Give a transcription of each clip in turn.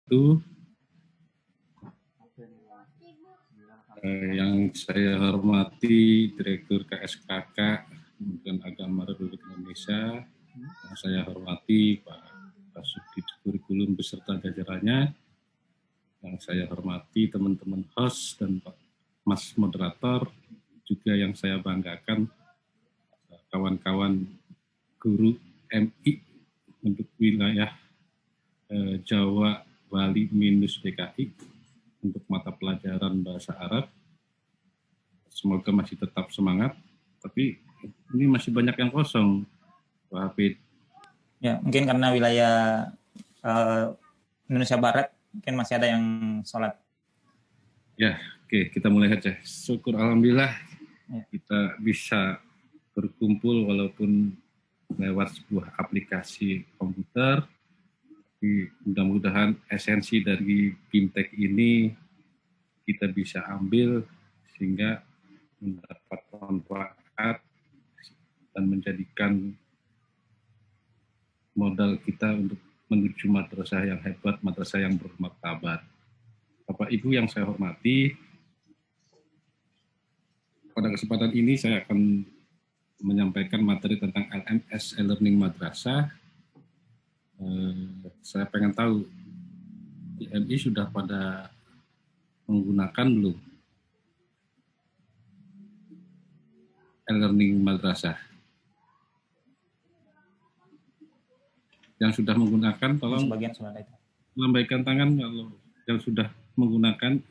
wabarakatuh. Yang saya hormati Direktur KSKK Kementerian Agama Republik Indonesia, yang saya hormati Pak Kasubdit Kurikulum beserta jajarannya, yang saya hormati teman-teman host dan Pak Mas Moderator, juga yang saya banggakan kawan-kawan guru MI untuk wilayah Jawa, Bali minus DKI untuk mata pelajaran bahasa Arab. Semoga masih tetap semangat, tapi ini masih banyak yang kosong, Pak Hafid. Ya, mungkin karena wilayah Indonesia Barat mungkin masih ada yang sholat. Ya, oke, kita mulai saja. Syukur alhamdulillah kita bisa berkumpul walaupun lewat sebuah aplikasi komputer. Tapi mudah-mudahan esensi dari BIMTEK ini kita bisa ambil sehingga mendapat manfaat dan menjadikan modal kita untuk menuju madrasah yang hebat, madrasah yang bermartabat. Bapak Ibu yang saya hormati, pada kesempatan ini saya akan menyampaikan materi tentang LMS e-learning madrasah. Saya pengen tahu di MI sudah pada menggunakan belum e-learning madrasah? Yang sudah menggunakan, tolong lambaikan tangan kalau yang sudah menggunakan,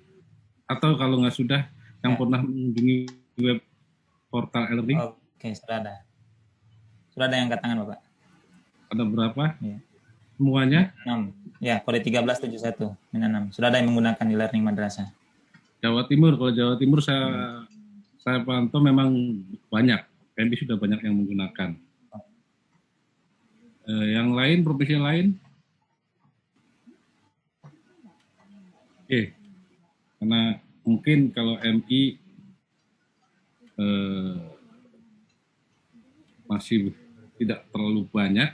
atau kalau nggak sudah, yang pernah mengunjungi web portal e-learning. Oke, sudah ada. Sudah ada yang angkat tangan, Bapak. Ada berapa? Ya. Semuanya? 6. Ya, kode 1371, 6. Sudah ada yang menggunakan e-learning madrasah. Jawa Timur, kalau Jawa Timur saya pantau memang banyak. PMI sudah banyak yang menggunakan. Yang lain, provinsi lain? Karena mungkin kalau MI masih tidak terlalu banyak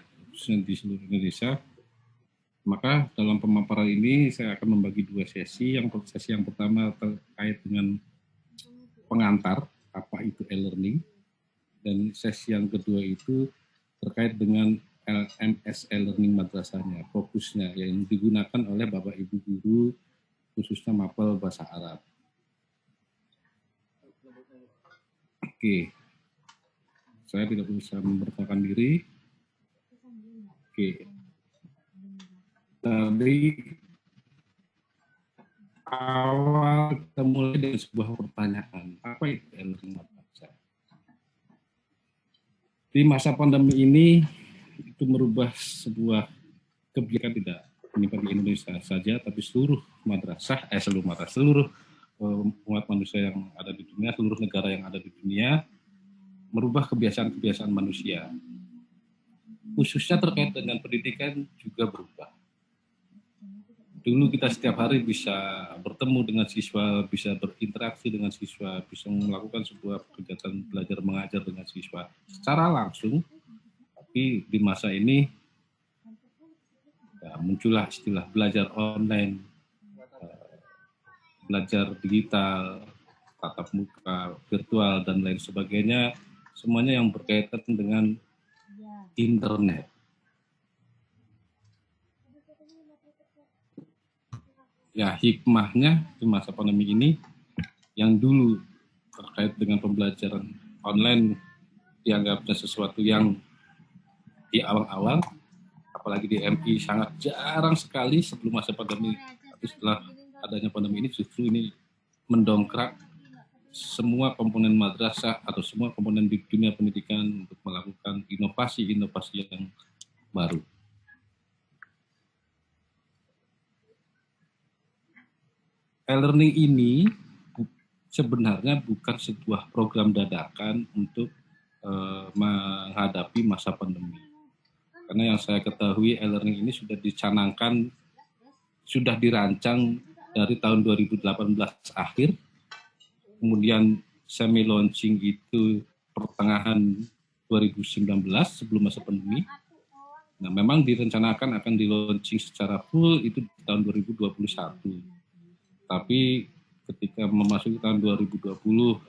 di seluruh Indonesia, maka dalam pemaparan ini saya akan membagi dua sesi. Sesi yang pertama terkait dengan pengantar, apa itu e-learning, dan sesi yang kedua itu terkait dengan LMS e-learning madrasahnya, fokusnya yang digunakan oleh Bapak Ibu guru, khususnya mapel bahasa Arab. Oke, saya tidak bisa memperkenalkan diri. Oke. Dari awal kita mulai dengan sebuah pertanyaan, apa itu e-learning madrasah? Di masa pandemi ini itu merubah sebuah kebijakan, tidak hanya di Indonesia saja, tapi seluruh madrasah, seluruh umat manusia yang ada di dunia, seluruh negara yang ada di dunia, merubah kebiasaan-kebiasaan manusia. Khususnya terkait dengan pendidikan juga berubah. Dulu kita setiap hari bisa bertemu dengan siswa, bisa berinteraksi dengan siswa, bisa melakukan sebuah kegiatan belajar mengajar dengan siswa secara langsung. Tapi di masa ini muncullah istilah belajar online, belajar digital, tatap muka, virtual, dan lain sebagainya. Semuanya yang berkaitan dengan internet. Ya, hikmahnya di masa pandemi ini, yang dulu terkait dengan pembelajaran online dianggapnya sesuatu yang di awal-awal, apalagi di MI sangat jarang sekali sebelum masa pandemi. Tapi setelah adanya pandemi ini, justru ini mendongkrak semua komponen madrasah atau semua komponen di dunia pendidikan untuk melakukan inovasi-inovasi yang baru. E-learning ini sebenarnya bukan sebuah program dadakan untuk menghadapi masa pandemi. Karena yang saya ketahui e-learning ini sudah dicanangkan, sudah dirancang dari tahun 2018 akhir, kemudian semi launching itu pertengahan 2019 sebelum masa pandemi, Nah, memang direncanakan akan di-launching secara full itu di tahun 2021. Tapi ketika memasuki tahun 2020,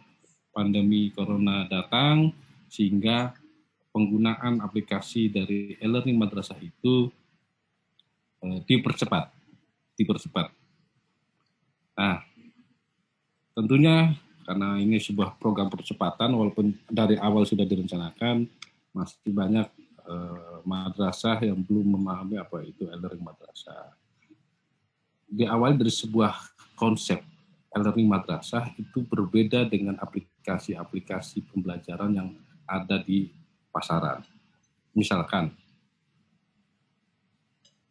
pandemi corona datang, sehingga penggunaan aplikasi dari e-learning madrasah itu dipercepat. Nah, tentunya karena ini sebuah program percepatan, walaupun dari awal sudah direncanakan, masih banyak madrasah yang belum memahami apa itu e-learning madrasah. Diawali dari sebuah konsep e-learning madrasah itu berbeda dengan aplikasi-aplikasi pembelajaran yang ada di pasaran. Misalkan,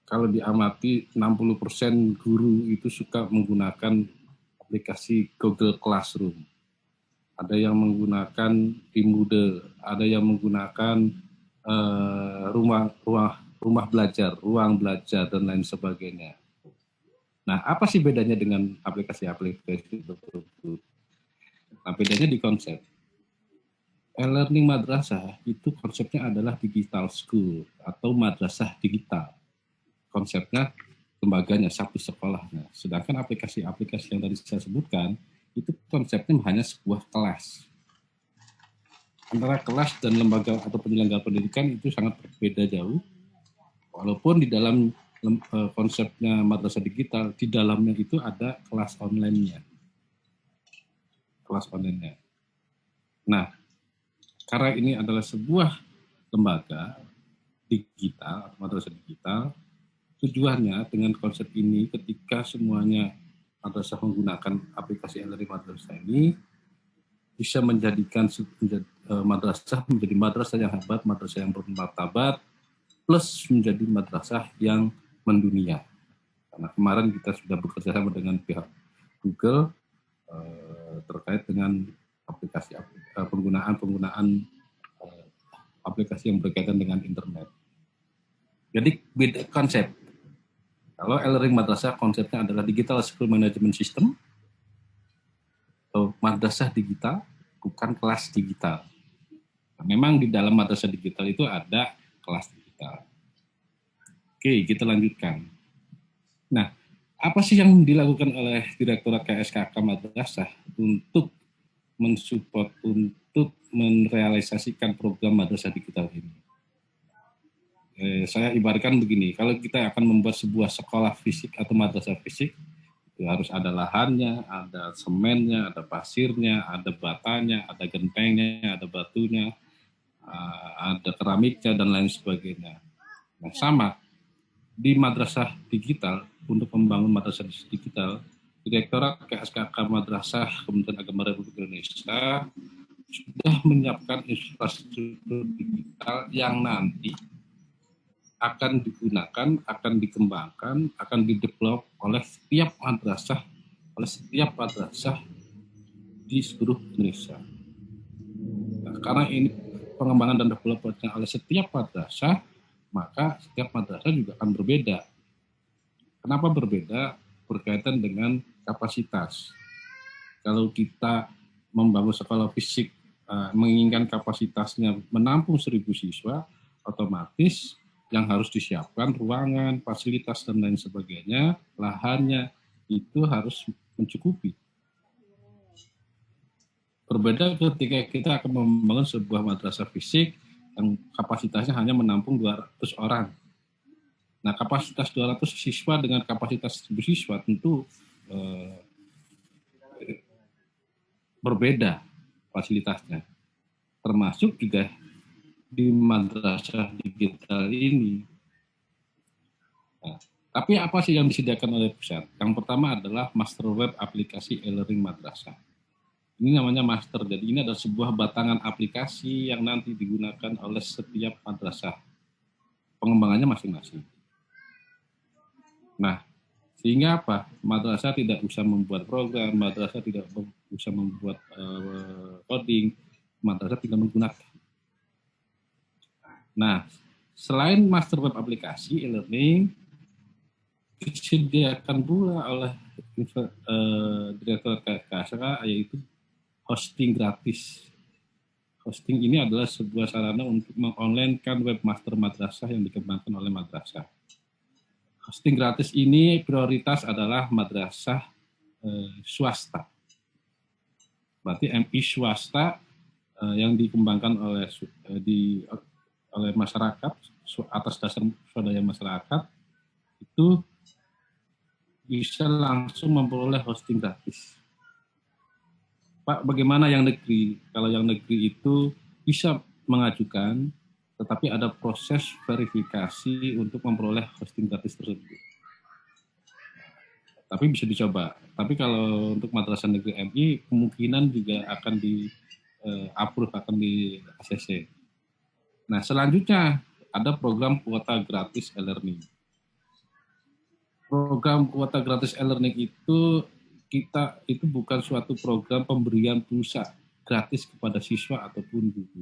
kalau diamati 60% guru itu suka menggunakan aplikasi Google Classroom. Ada yang menggunakan Moodle, ada yang menggunakan rumah belajar, ruang belajar, dan lain sebagainya. Nah, apa sih bedanya dengan aplikasi-aplikasi tersebut? Nah, bedanya di konsep. E-learning madrasah itu konsepnya adalah digital school atau madrasah digital. Konsepnya lembaganya, satu sekolahnya. Sedangkan aplikasi-aplikasi yang tadi saya sebutkan, itu konsepnya hanya sebuah kelas. Antara kelas dan lembaga atau penyelenggara pendidikan itu sangat berbeda jauh. Walaupun di dalam konsepnya madrasah digital, di dalamnya itu ada kelas online-nya. Nah, karena ini adalah sebuah lembaga digital, madrasah digital, tujuannya dengan konsep ini ketika semuanya madrasah menggunakan aplikasi e-learning madrasah ini, bisa menjadikan madrasah menjadi madrasah yang hebat, madrasah yang bermartabat, plus menjadi madrasah yang mendunia. Karena kemarin kita sudah bekerja sama dengan pihak Google terkait dengan penggunaan aplikasi yang berkaitan dengan internet. Jadi beda konsep. Kalau e-learning madrasah konsepnya adalah digital school management system atau madrasah digital, bukan kelas digital. Nah, memang di dalam madrasah digital itu ada kelas digital. Oke, kita lanjutkan. Nah, apa sih yang dilakukan oleh Direktorat KSKK Madrasah untuk mensupport, untuk merealisasikan program madrasah digital ini? Saya ibaratkan begini, kalau kita akan membuat sebuah sekolah fisik atau madrasah fisik, itu harus ada lahannya, ada semennya, ada pasirnya, ada batanya, ada gentengnya, ada batunya, ada keramiknya, dan lain sebagainya. Nah, sama di madrasah digital, untuk membangun madrasah digital, Direktorat KSKK Madrasah Kementerian Agama Republik Indonesia sudah menyiapkan infrastruktur digital yang nanti akan digunakan, akan dikembangkan, akan didevelop oleh setiap madrasah di seluruh Indonesia. Nah, karena ini pengembangan dan developmentnya oleh setiap madrasah, maka setiap madrasah juga akan berbeda. Kenapa berbeda? Berkaitan dengan kapasitas. Kalau kita membangun sekolah fisik, menginginkan kapasitasnya menampung 1.000 siswa, otomatis yang harus disiapkan ruangan, fasilitas, dan lain sebagainya, lahannya itu harus mencukupi. Berbeda ketika kita akan membangun sebuah madrasah fisik yang kapasitasnya hanya menampung 200 orang. Nah, kapasitas 200 siswa dengan kapasitas 1.000 siswa tentu berbeda fasilitasnya. Termasuk juga di madrasah digital ini. Nah, tapi apa sih yang disediakan oleh pusat? Yang pertama adalah master web aplikasi e-learning madrasah. Ini namanya master, jadi ini adalah sebuah batangan aplikasi yang nanti digunakan oleh setiap madrasah. Pengembangannya masing-masing. Nah, sehingga apa? Madrasah tidak usah membuat program, madrasah tidak usah membuat coding, madrasah tinggal menggunakan. Nah, selain master web aplikasi e-learning, disediakan pula oleh Direktur KSK yaitu hosting gratis. Hosting ini adalah sebuah sarana untuk mengonlinekan webmaster madrasah yang dikembangkan oleh madrasah. Hosting gratis ini prioritas adalah madrasah swasta. Berarti MI swasta yang dikembangkan oleh masyarakat atas dasar swadaya masyarakat itu bisa langsung memperoleh hosting gratis. Pak, bagaimana yang negeri? Kalau yang negeri itu bisa mengajukan, tetapi ada proses verifikasi untuk memperoleh hosting gratis tersebut. Tapi bisa dicoba. Tapi kalau untuk madrasah negeri MI, kemungkinan juga akan di-approve, akan di ACC. Nah, selanjutnya ada program kuota gratis e-learning. Program kuota gratis e-learning itu bukan suatu program pemberian pulsa gratis kepada siswa ataupun guru.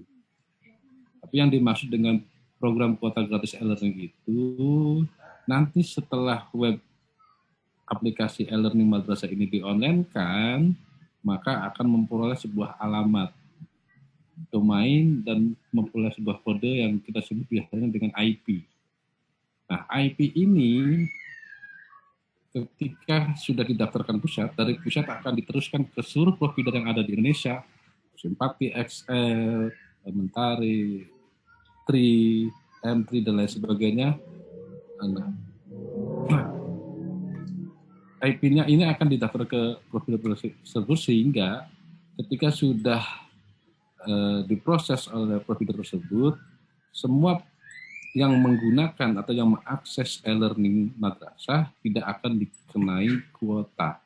Tapi yang dimaksud dengan program kuota gratis e-learning itu nanti setelah web aplikasi e-learning madrasah ini di-online-kan, maka akan memperoleh sebuah alamat domain dan memperoleh sebuah kode yang kita sebut biasanya dengan IP. Nah, IP ini ketika sudah didaftarkan pusat, dari pusat akan diteruskan ke seluruh provider yang ada di Indonesia, Simpati, XL, Mentari, Tri, M3, dan lain sebagainya. Nah, IP-nya ini akan didaftar ke provider tersebut sehingga ketika sudah diproses oleh provider tersebut, semua yang menggunakan atau yang mengakses e-learning madrasah tidak akan dikenai kuota.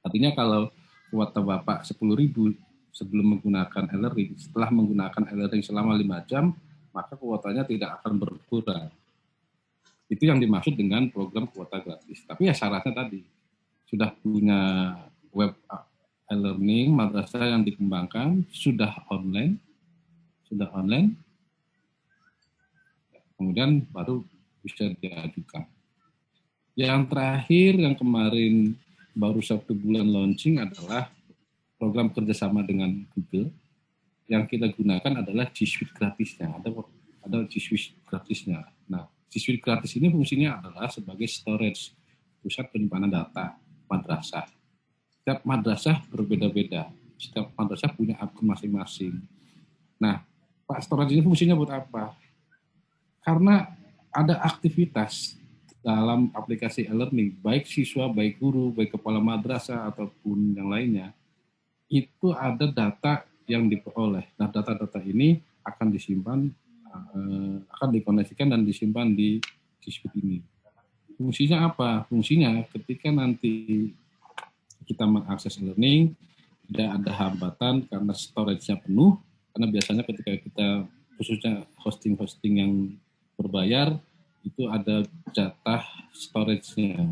Artinya kalau kuota Bapak 10.000 sebelum menggunakan e-learning, setelah menggunakan e-learning selama 5 jam, maka kuotanya tidak akan berkurang. Itu yang dimaksud dengan program kuota gratis. Tapi ya syaratnya tadi, sudah punya web e-learning madrasah yang dikembangkan, sudah online, kemudian baru bisa diajukan. Yang terakhir yang kemarin baru 1 bulan launching adalah program kerjasama dengan Google. Yang kita gunakan adalah G Suite gratisnya. Ada G Suite gratisnya. Nah, G Suite gratis ini fungsinya adalah sebagai storage, pusat penyimpanan data madrasah. Setiap madrasah berbeda-beda. Setiap madrasah punya akun masing-masing. Nah, Pak, storage ini fungsinya buat apa? Karena ada aktivitas dalam aplikasi e-learning, baik siswa, baik guru, baik kepala madrasah, ataupun yang lainnya, itu ada data yang diperoleh. Nah, data-data ini akan disimpan, akan dikoneksikan dan disimpan di G Suite ini. Fungsinya apa? Fungsinya ketika nanti kita mengakses e-learning, tidak ada hambatan karena storage-nya penuh, karena biasanya ketika kita, khususnya hosting-hosting yang berbayar, itu ada jatah storage-nya.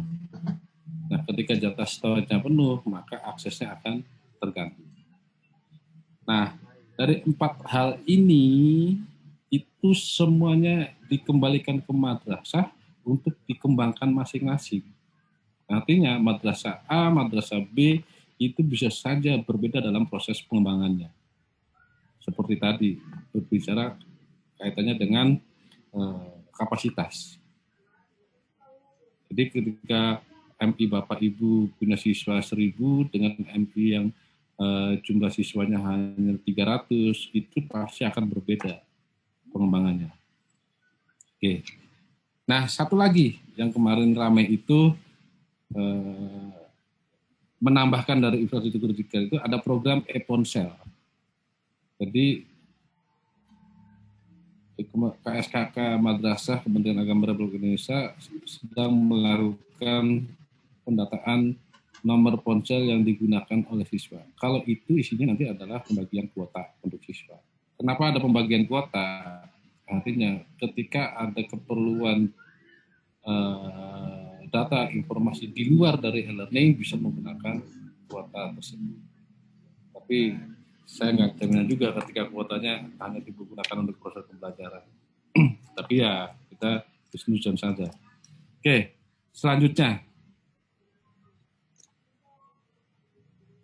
Nah, ketika jatah storage-nya penuh, maka aksesnya akan terganggu. Nah, dari 4 hal ini, itu semuanya dikembalikan ke madrasah untuk dikembangkan masing-masing. Artinya madrasah A, madrasah B itu bisa saja berbeda dalam proses pengembangannya. Seperti tadi, berbicara kaitannya dengan kapasitas. Jadi ketika MI Bapak Ibu punya siswa 1.000 dengan MI yang jumlah siswanya hanya 300, itu pasti akan berbeda pengembangannya. Oke. Nah, satu lagi yang kemarin ramai itu menambahkan dari infrastruktur digital itu ada program e-ponsel. Jadi KSKK Madrasah Kementerian Agama Republik Indonesia sedang melakukan pendataan nomor ponsel yang digunakan oleh siswa. Kalau itu isinya nanti adalah pembagian kuota untuk siswa. Kenapa ada pembagian kuota? Artinya ketika ada keperluan data informasi di luar dari e-learning bisa menggunakan kuota tersebut. Tapi saya nggak jaminan juga ketika kuotanya hanya digunakan untuk proses pembelajaran. Tapi ya kita husnuzon saja. Oke, selanjutnya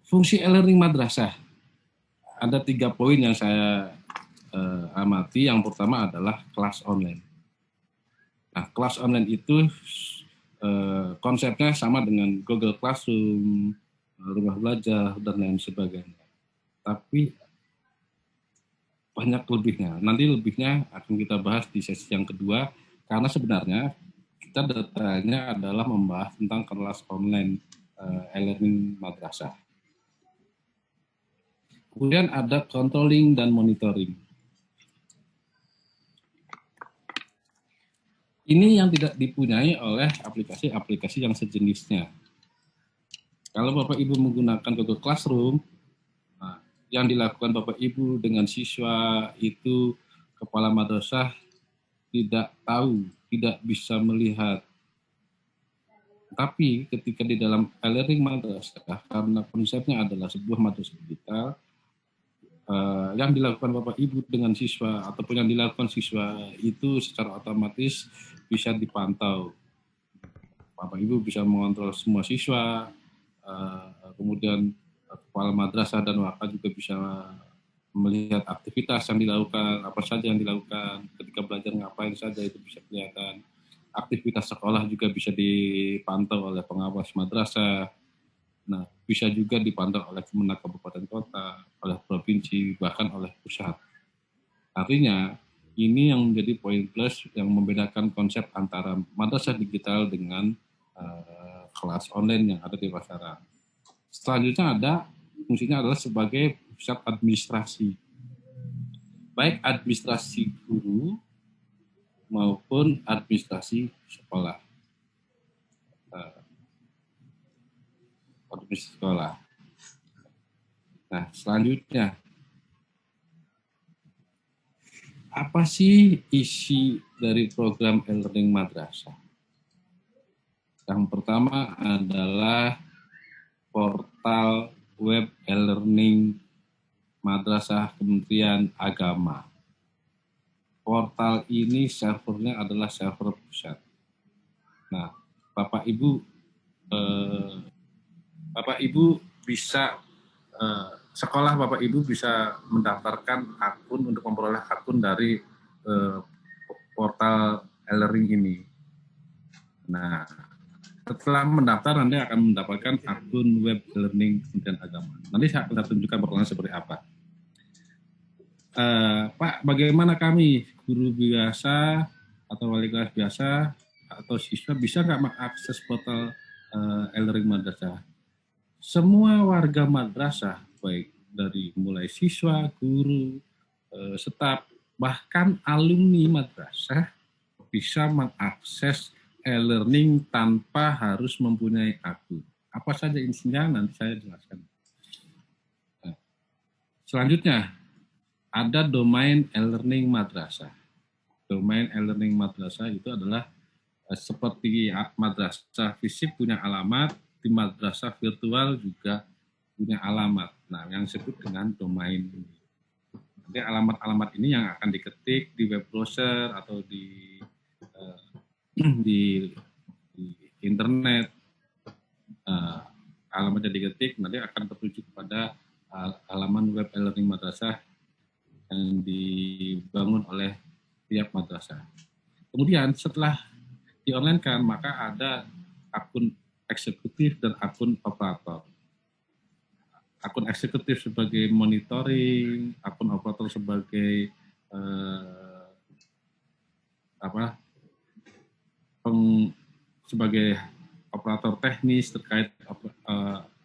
fungsi e-learning madrasah. ada 3 poin yang saya amati. Yang pertama adalah kelas online. Nah, kelas online itu konsepnya sama dengan Google Classroom, rumah belajar, dan lain sebagainya. Tapi banyak lebihnya. Nanti lebihnya akan kita bahas di sesi yang kedua, karena sebenarnya kita datanya adalah membahas tentang kelas online e-learning madrasah. Kemudian ada controlling dan monitoring. Ini yang tidak dipunyai oleh aplikasi-aplikasi yang sejenisnya. Kalau Bapak Ibu menggunakan Google Classroom, nah, yang dilakukan Bapak Ibu dengan siswa itu kepala madrasah tidak tahu, tidak bisa melihat. Tapi ketika di dalam e-learning madrasah, karena konsepnya adalah sebuah madrasah digital, yang dilakukan Bapak Ibu dengan siswa ataupun yang dilakukan siswa itu secara otomatis bisa dipantau. Bapak Ibu bisa mengontrol semua siswa, kemudian kepala madrasah dan wakil juga bisa melihat aktivitas yang dilakukan, apa saja yang dilakukan, ketika belajar ngapain saja itu bisa kelihatan. Aktivitas sekolah juga bisa dipantau oleh pengawas madrasah. Nah, bisa juga dipantau oleh Kemenak Kabupaten Kota, oleh provinsi, bahkan oleh pusat. Artinya, ini yang menjadi poin plus yang membedakan konsep antara madrasah digital dengan kelas online yang ada di pasaran. Selanjutnya ada, fungsinya adalah sebagai pusat administrasi. Baik administrasi guru maupun administrasi sekolah. Nah, selanjutnya, apa sih isi dari program e-learning madrasah? Yang pertama adalah portal web e-learning madrasah Kementerian Agama. Portal ini servernya adalah server pusat. Nah, Bapak Ibu bisa sekolah Bapak Ibu bisa mendaftarkan akun untuk memperoleh akun dari portal e-learning ini. Nah, setelah mendaftar nanti akan mendapatkan akun web e-learning Kementerian Agama. Nanti saya akan tunjukkan perlawanan seperti apa. Pak, bagaimana kami guru biasa atau wali kelas biasa atau siswa bisa nggak mengakses portal e-learning madrasah? Semua warga madrasah, baik dari mulai siswa, guru, staf, bahkan alumni madrasah bisa mengakses e-learning tanpa harus mempunyai akun. Apa saja isinya nanti saya jelaskan. Nah, selanjutnya, ada domain e-learning madrasah. Domain e-learning madrasah itu adalah seperti madrasah fisik punya alamat, di madrasah virtual juga punya alamat. Nah, yang disebut dengan domain ini. Jadi alamat-alamat ini yang akan diketik di web browser atau di internet. Alamatnya diketik, nanti akan tertuju kepada halaman web e-learning madrasah yang dibangun oleh tiap madrasah. Kemudian setelah di-online-kan, maka ada akun eksekutif dan akun operator. Akun eksekutif sebagai monitoring, akun operator sebagai sebagai operator teknis terkait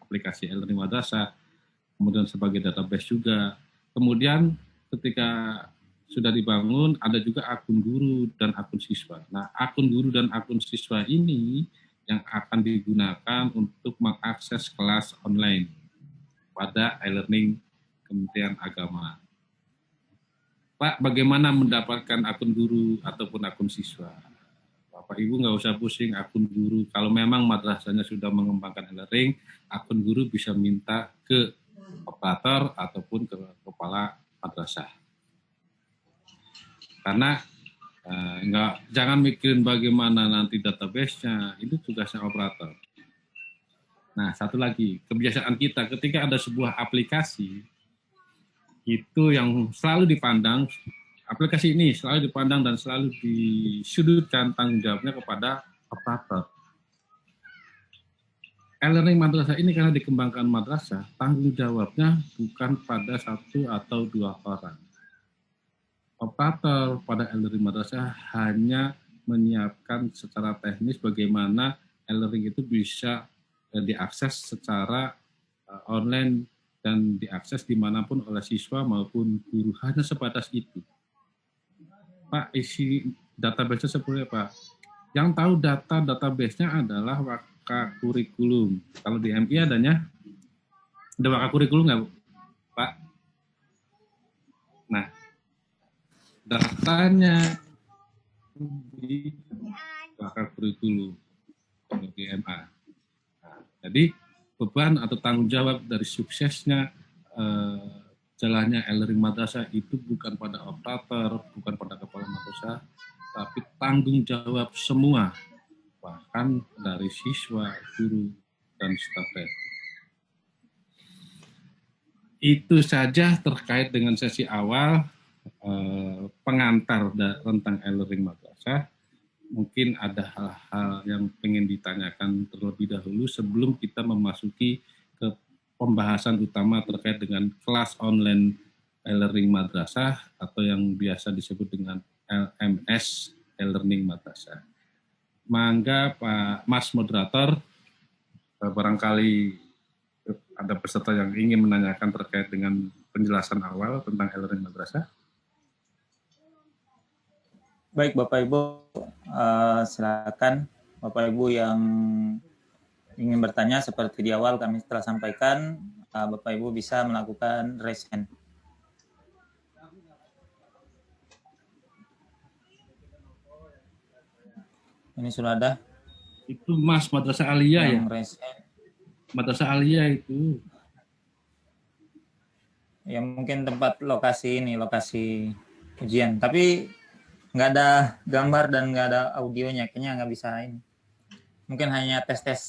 aplikasi e-learning madrasah, kemudian sebagai database juga. Kemudian ketika sudah dibangun, ada juga akun guru dan akun siswa. Nah, akun guru dan akun siswa ini yang akan digunakan untuk mengakses kelas online pada e-learning Kementerian Agama. Pak, bagaimana mendapatkan akun guru ataupun akun siswa? Bapak Ibu nggak usah pusing akun guru. Kalau memang madrasahnya sudah mengembangkan e-learning, akun guru bisa minta ke operator ataupun ke kepala madrasah. Karena jangan mikirin bagaimana nanti database-nya, itu tugasnya operator. Nah, satu lagi, kebiasaan kita ketika ada sebuah aplikasi, itu yang selalu dipandang, aplikasi ini selalu dipandang dan selalu disudutkan tanggung jawabnya kepada operator. E-learning madrasah ini karena dikembangkan madrasah, tanggung jawabnya bukan pada satu atau dua orang. Operator pada e-learning madrasah hanya menyiapkan secara teknis bagaimana e-learning itu bisa diakses secara online dan diakses dimanapun oleh siswa maupun guru, hanya sebatas itu. Pak, isi database-nya seperti apa? Yang tahu database-nya adalah Waka Kurikulum. Kalau di MI adanya, ada Waka Kurikulum nggak, Pak? Nah, datanya di Waka Kurikulum di MA. Nah, jadi beban atau tanggung jawab dari suksesnya jalannya e-learning madrasah itu bukan pada operator, bukan pada kepala madrasah, tapi tanggung jawab semua, bahkan dari siswa, guru, dan staf. Itu saja terkait dengan sesi awal pengantar tentang e-learning madrasah. Mungkin ada hal-hal yang ingin ditanyakan terlebih dahulu sebelum kita memasuki ke pembahasan utama terkait dengan kelas online e-learning madrasah atau yang biasa disebut dengan LMS e-learning madrasah. Mangga Pak Mas Moderator, barangkali ada peserta yang ingin menanyakan terkait dengan penjelasan awal tentang e-learning madrasah. Baik Bapak Ibu, silakan Bapak Ibu yang ingin bertanya seperti di awal kami telah sampaikan, Bapak Ibu bisa melakukan raise hand. Ini sudah ada. Itu Mas Madrasah Aliyah ya? Raise hand. Madrasah Aliyah itu. Ya mungkin tempat lokasi ini, lokasi ujian. Tapi nggak ada gambar dan nggak ada audionya, kayaknya nggak bisa ini. Mungkin hanya tes-tes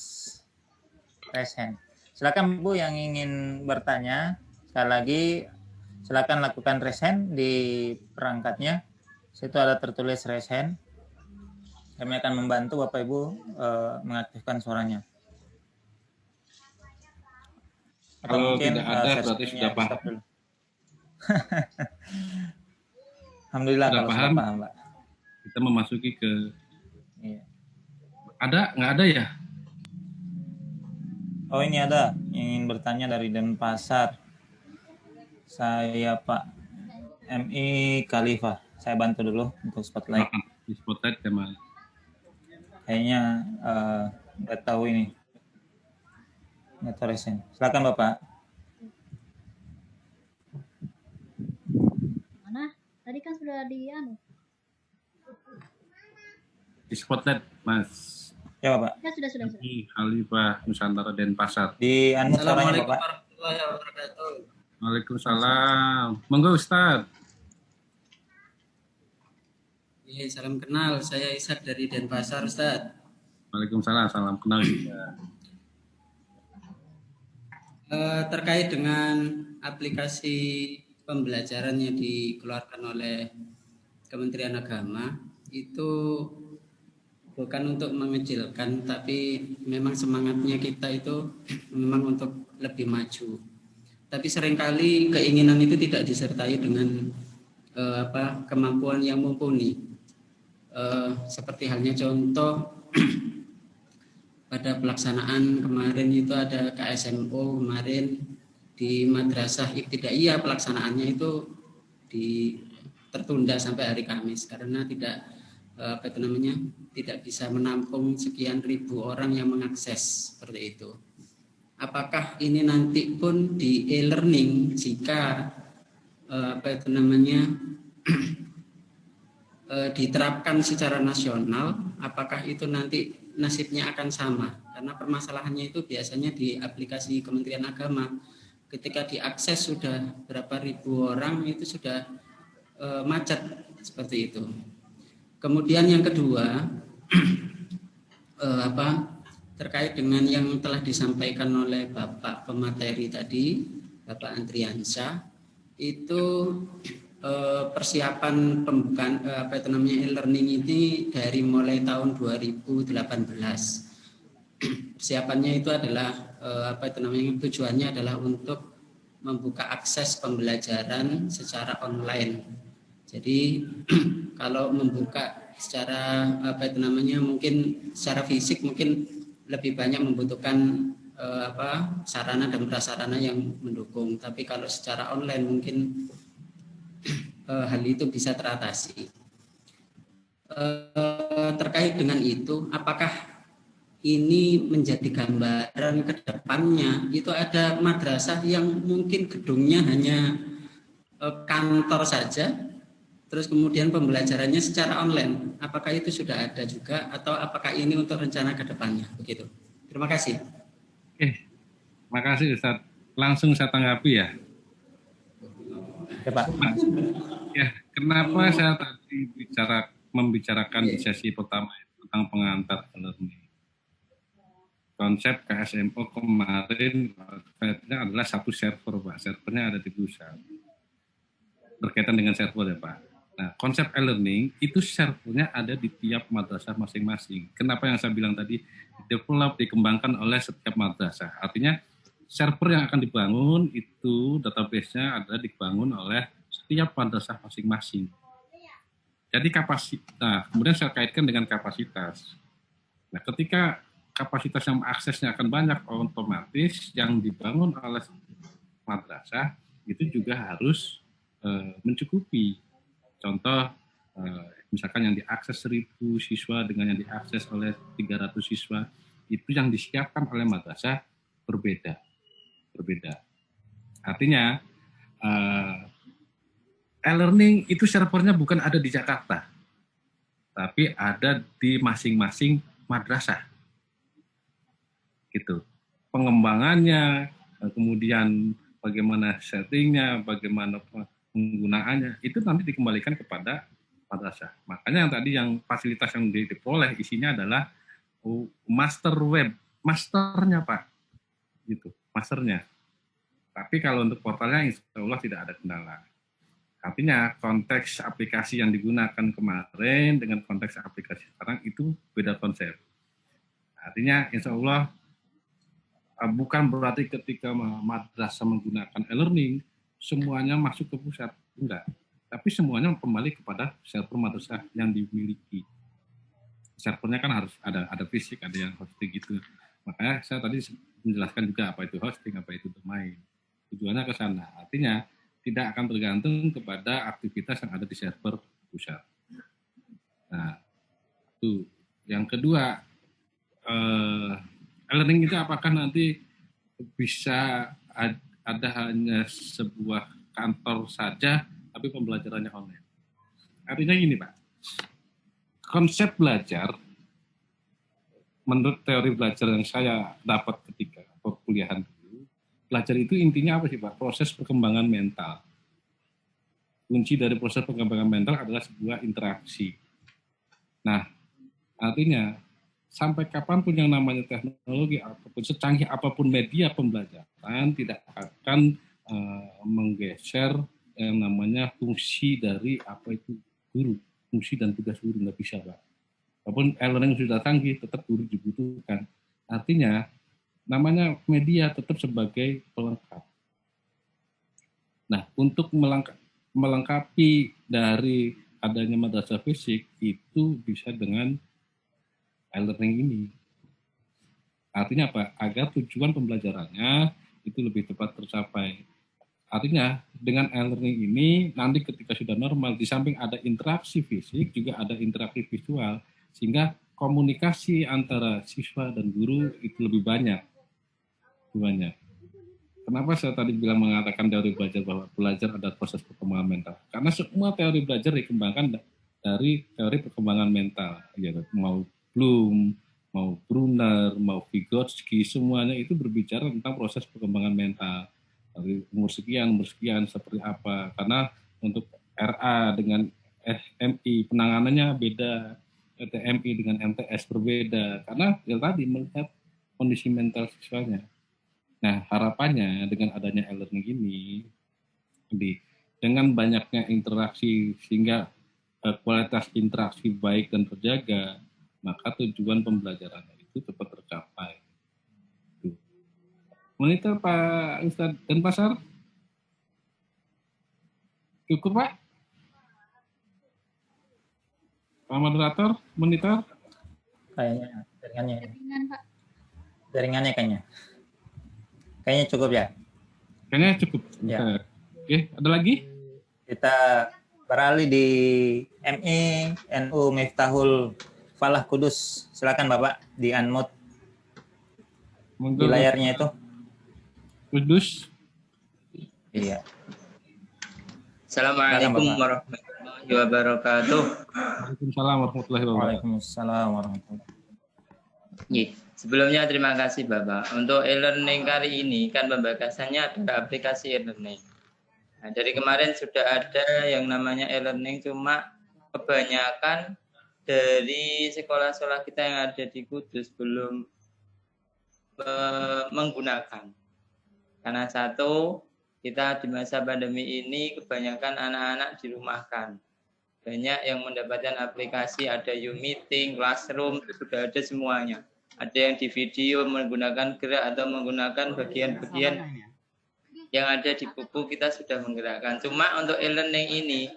raise hand. Silakan Bu yang ingin bertanya, sekali lagi silakan lakukan raise hand di perangkatnya. Situ ada tertulis raise hand. Kami akan membantu Bapak Ibu mengaktifkan suaranya. Atau kalau mungkin tidak ada berarti sudah paham. Alhamdulillah sudah kalau paham. Sudah paham, Pak. Kita memasuki ke Iya. Ada? Nggak ada ya? Oh ini ada yang ingin bertanya dari Denpasar. Saya Pak MI Khalifah. Saya bantu dulu untuk spotlight. Di spotlight teman. Kayaknya nggak tahu ini. Nggak tahu resen. Silakan Bapak. Mana? Tadi kan sudah di Di spotlight, Mas. Ya Bapak. Ya sudah. Di Khalifah Nusantara Denpasar. Di Assalamualaikum Bapak. warahmatullahi wabarakatuh. Waalaikumsalam. Monggo Ustaz. Salam kenal, saya Ishak dari Denpasar, Ustaz. Waalaikumsalam, salam kenal juga. Terkait dengan aplikasi pembelajaran yang dikeluarkan oleh Kementerian Agama, itu bukan untuk mengecilkan, tapi memang semangatnya kita itu memang untuk lebih maju. Tapi seringkali keinginan itu tidak disertai dengan kemampuan yang mumpuni. Seperti halnya contoh pada pelaksanaan kemarin itu ada KSMO kemarin di Madrasah Ibtidaiyah, pelaksanaannya itu tertunda sampai hari Kamis karena tidak bisa menampung sekian ribu orang yang mengakses seperti itu. Apakah ini nanti pun di e-learning jika diterapkan secara nasional, apakah itu nanti nasibnya akan sama? Karena permasalahannya itu biasanya di aplikasi Kementerian Agama, ketika diakses sudah berapa ribu orang itu sudah macet seperti itu. Kemudian yang kedua, terkait dengan yang telah disampaikan oleh Bapak pemateri tadi, Bapak Andriansyah, itu persiapan pembukaan e-learning ini dari mulai tahun 2018. Persiapannya itu adalah tujuannya adalah untuk membuka akses pembelajaran secara online. Jadi kalau membuka secara mungkin secara fisik mungkin lebih banyak membutuhkan sarana dan prasarana yang mendukung. Tapi kalau secara online mungkin hal itu bisa teratasi. Terkait dengan itu, apakah ini menjadi gambaran ke depannya? Itu ada madrasah yang mungkin gedungnya hanya kantor saja, terus kemudian pembelajarannya secara online. Apakah itu sudah ada juga, atau apakah ini untuk rencana ke depannya? Begitu. Terima kasih. Terima kasih Ustaz. Langsung saya tanggapi ya. Ya, Pak. Ya, kenapa saya tadi membicarakan di sesi pertama tentang pengantar e-learning. Konsep KSMO kemarin adalah satu server, Pak. Servernya ada di pusat. Berkaitan dengan server ya, Pak. Nah, konsep e-learning itu servernya ada di tiap madrasah masing-masing. Kenapa yang saya bilang tadi develop, dikembangkan oleh setiap madrasah. Artinya server yang akan dibangun itu database-nya adalah dibangun oleh setiap madrasah masing-masing. Jadi kapasitas, kemudian saya kaitkan dengan kapasitas. Nah, ketika kapasitas yang aksesnya akan banyak, otomatis yang dibangun oleh madrasah itu juga harus mencukupi. Contoh, misalkan yang diakses 1.000 siswa dengan yang diakses oleh 300 siswa, itu yang disiapkan oleh madrasah berbeda. Artinya, e-learning itu servernya bukan ada di Jakarta, tapi ada di masing-masing madrasah. Gitu. Pengembangannya, kemudian bagaimana settingnya, bagaimana penggunaannya, itu nanti dikembalikan kepada madrasah. Makanya yang tadi yang fasilitas yang diperoleh isinya adalah master web, masternya Pak, gitu, masternya. Tapi kalau untuk portalnya insya Allah tidak ada kendala. Artinya konteks aplikasi yang digunakan kemarin dengan konteks aplikasi sekarang itu beda konsep. Artinya insya Allah bukan berarti ketika madrasah menggunakan e-learning semuanya masuk ke pusat, enggak. Tapi semuanya kembali kepada server madrasah yang dimiliki. Servernya kan harus ada fisik, ada yang hosting gitu. Makanya saya tadi menjelaskan juga apa itu hosting, apa itu domain. Tujuannya ke sana. Artinya tidak akan tergantung kepada aktivitas yang ada di server pusat. Nah, itu. Yang kedua, e-learning itu apakah nanti bisa ada hanya sebuah kantor saja, tapi pembelajarannya online. Artinya gini Pak, konsep belajar, menurut teori belajar yang saya dapat ketika perkuliahan dulu, belajar itu intinya apa sih Pak? Proses perkembangan mental. Kunci dari proses perkembangan mental adalah sebuah interaksi. Nah, artinya sampai kapanpun yang namanya teknologi apapun, secanggih apapun media pembelajaran, tidak akan menggeser yang namanya fungsi dari apa itu guru, fungsi dan tugas guru, nggak bisa Pak. Walaupun e-learning sudah canggih, tetap guru dibutuhkan. Artinya namanya media tetap sebagai pelengkap. Nah, untuk melengkapi dari adanya madrasah fisik itu bisa dengan e-learning ini. Artinya apa? Agar tujuan pembelajarannya itu lebih cepat tercapai. Artinya dengan e-learning ini nanti ketika sudah normal, di samping ada interaksi fisik juga ada interaksi visual, sehingga komunikasi antara siswa dan guru itu lebih banyak. Kenapa saya tadi mengatakan teori belajar bahwa belajar adalah proses perkembangan mental? Karena semua teori belajar dikembangkan dari teori perkembangan mental. Ya, mau Bloom, mau Brunner, mau Vygotsky, semuanya itu berbicara tentang proses perkembangan mental. Dari umur sekian seperti apa. Karena untuk RA dengan MI penanganannya beda, TMI dengan MTS berbeda. Karena yang tadi melihat kondisi mental siswanya. Nah, harapannya dengan adanya e-learning ini dengan banyaknya interaksi sehingga kualitas interaksi baik dan terjaga, maka tujuan pembelajaran itu cepat tercapai. Monitor Pak Ustadz dan Pasar? Cukup Pak? Pak Moderator, monitor? Kayaknya jaringannya. Jaringan, Pak. Jaringannya kayaknya. Kayaknya cukup ya. Kayaknya cukup. Ya. Oke, ada lagi? Kita beralih di MI NU Miftahul Falah Kudus. Silakan Bapak di unmute di layarnya itu. Kudus. Iya. Assalamualaikum warahmatullahi wabarakatuh. Waalaikumsalam warahmatullahi wabarakatuh. Waalaikumsalam warahmatullahi wabarakatuh. Sebelumnya terima kasih Bapak. Untuk e-learning kali ini kan pembahasannya adalah aplikasi e-learning. Nah, dari kemarin sudah ada yang namanya e-learning, cuma kebanyakan dari sekolah-sekolah kita yang ada di Kudus belum menggunakan. Karena satu, kita di masa pandemi ini kebanyakan anak-anak dirumahkan. Banyak yang mendapatkan aplikasi, ada U-Meeting, Classroom, itu sudah ada semuanya. Ada yang di video menggunakan gerak atau menggunakan bagian-bagian yang ada di buku, kita sudah menggerakkan. Cuma untuk e-learning ini,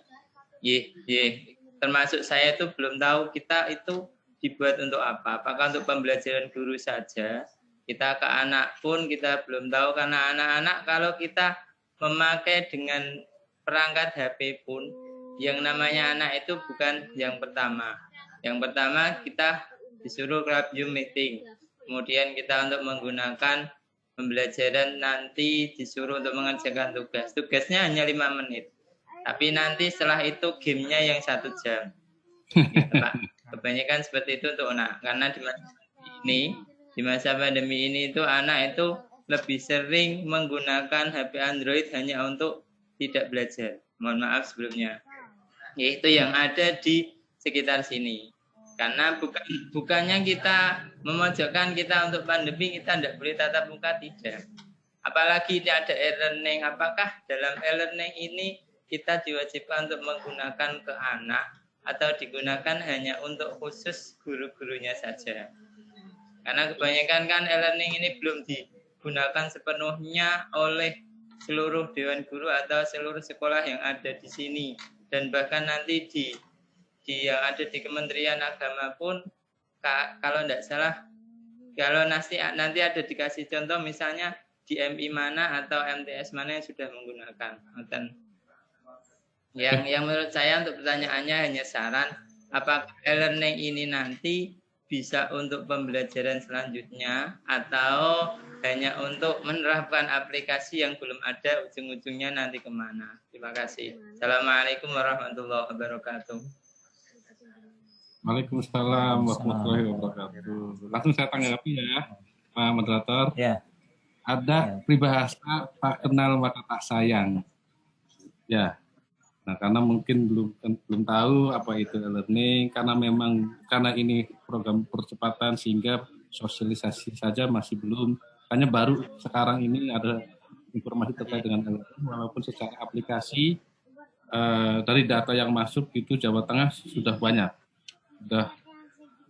termasuk saya itu belum tahu kita itu dibuat untuk apa. Apakah untuk pembelajaran guru saja? Kita ke anak pun kita belum tahu, karena anak-anak kalau kita memakai dengan perangkat HP pun, yang namanya anak itu bukan yang pertama. Yang pertama kita disuruh grab Zoom meeting. Kemudian kita untuk menggunakan pembelajaran nanti disuruh untuk mengerjakan tugas. Tugasnya hanya 5 menit. Tapi nanti setelah itu gamenya yang 1 jam. Gitu, Pak. Kebanyakan seperti itu untuk anak. Karena di masa pandemi ini itu anak itu lebih sering menggunakan HP Android hanya untuk tidak belajar. Mohon maaf sebelumnya. Yaitu yang ada di sekitar sini. Karena bukannya kita memojokkan kita untuk pandemi, kita tidak boleh tatap muka, tidak. Apalagi tidak ada e-learning. Apakah dalam e-learning ini kita diwajibkan untuk menggunakan ke anak atau digunakan hanya untuk khusus guru-gurunya saja? Karena kebanyakan kan e-learning ini belum digunakan sepenuhnya oleh seluruh dewan guru atau seluruh sekolah yang ada di sini. Dan bahkan nanti yang ada di Kementerian Agama pun, kalau tidak salah, kalau nanti ada dikasih contoh misalnya di MI mana atau MTS mana yang sudah menggunakan. Yang menurut saya untuk pertanyaannya hanya saran, apakah e-learning ini nanti bisa untuk pembelajaran selanjutnya atau hanya untuk menerapkan aplikasi yang belum ada, ujung-ujungnya nanti kemana. Terima kasih. Assalamualaikum warahmatullahi wabarakatuh. Waalaikumsalam warahmatullahi wabarakatuh. Langsung saya tanggapi ya, Pak Moderator. Ya. Ada peribahasa tak kenal maka tak sayang. Ya. Nah, karena mungkin belum tahu apa itu e-learning, karena ini program percepatan sehingga sosialisasi saja masih belum. Hanya baru sekarang ini ada informasi terkait dengan e-learning, walaupun secara aplikasi dari data yang masuk itu Jawa Tengah sudah banyak. Sudah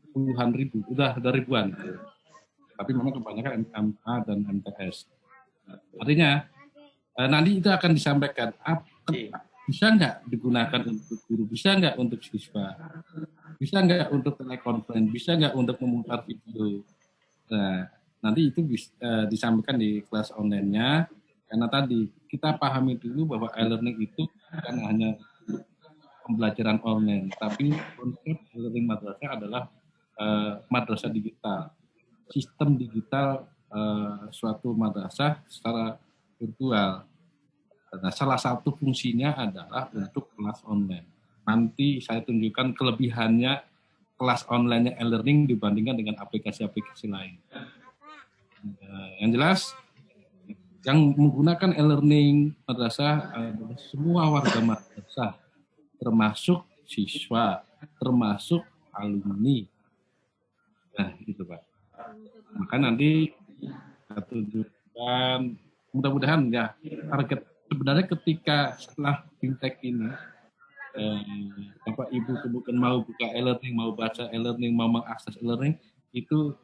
puluhan ribu, sudah ada ribuan. Tapi memang kebanyakan MMA dan MTS. Artinya, nanti itu akan disampaikan, bisa nggak digunakan untuk guru, bisa nggak untuk siswa, bisa nggak untuk telekonferensi, bisa nggak untuk memutar video. Nah, nanti itu bisa disampaikan di kelas online-nya, karena tadi kita pahami dulu bahwa e-learning itu bukan hanya pembelajaran online, tapi konsep e-learning madrasah adalah madrasah digital, sistem digital suatu madrasah secara virtual. Nah, salah satu fungsinya adalah untuk kelas online. Nanti saya tunjukkan kelebihannya kelas online-nya e-learning dibandingkan dengan aplikasi-aplikasi lain. Yang jelas, yang menggunakan e-learning madrasah adalah semua warga madrasah, termasuk siswa, termasuk alumni. Nah, itu Pak. Maka nanti kita tunjukkan, mudah-mudahan ya target sebenarnya ketika setelah fintech ini, Bapak Ibu kemudian mau buka e-learning, mau baca e-learning, mau mengakses e-learning, itu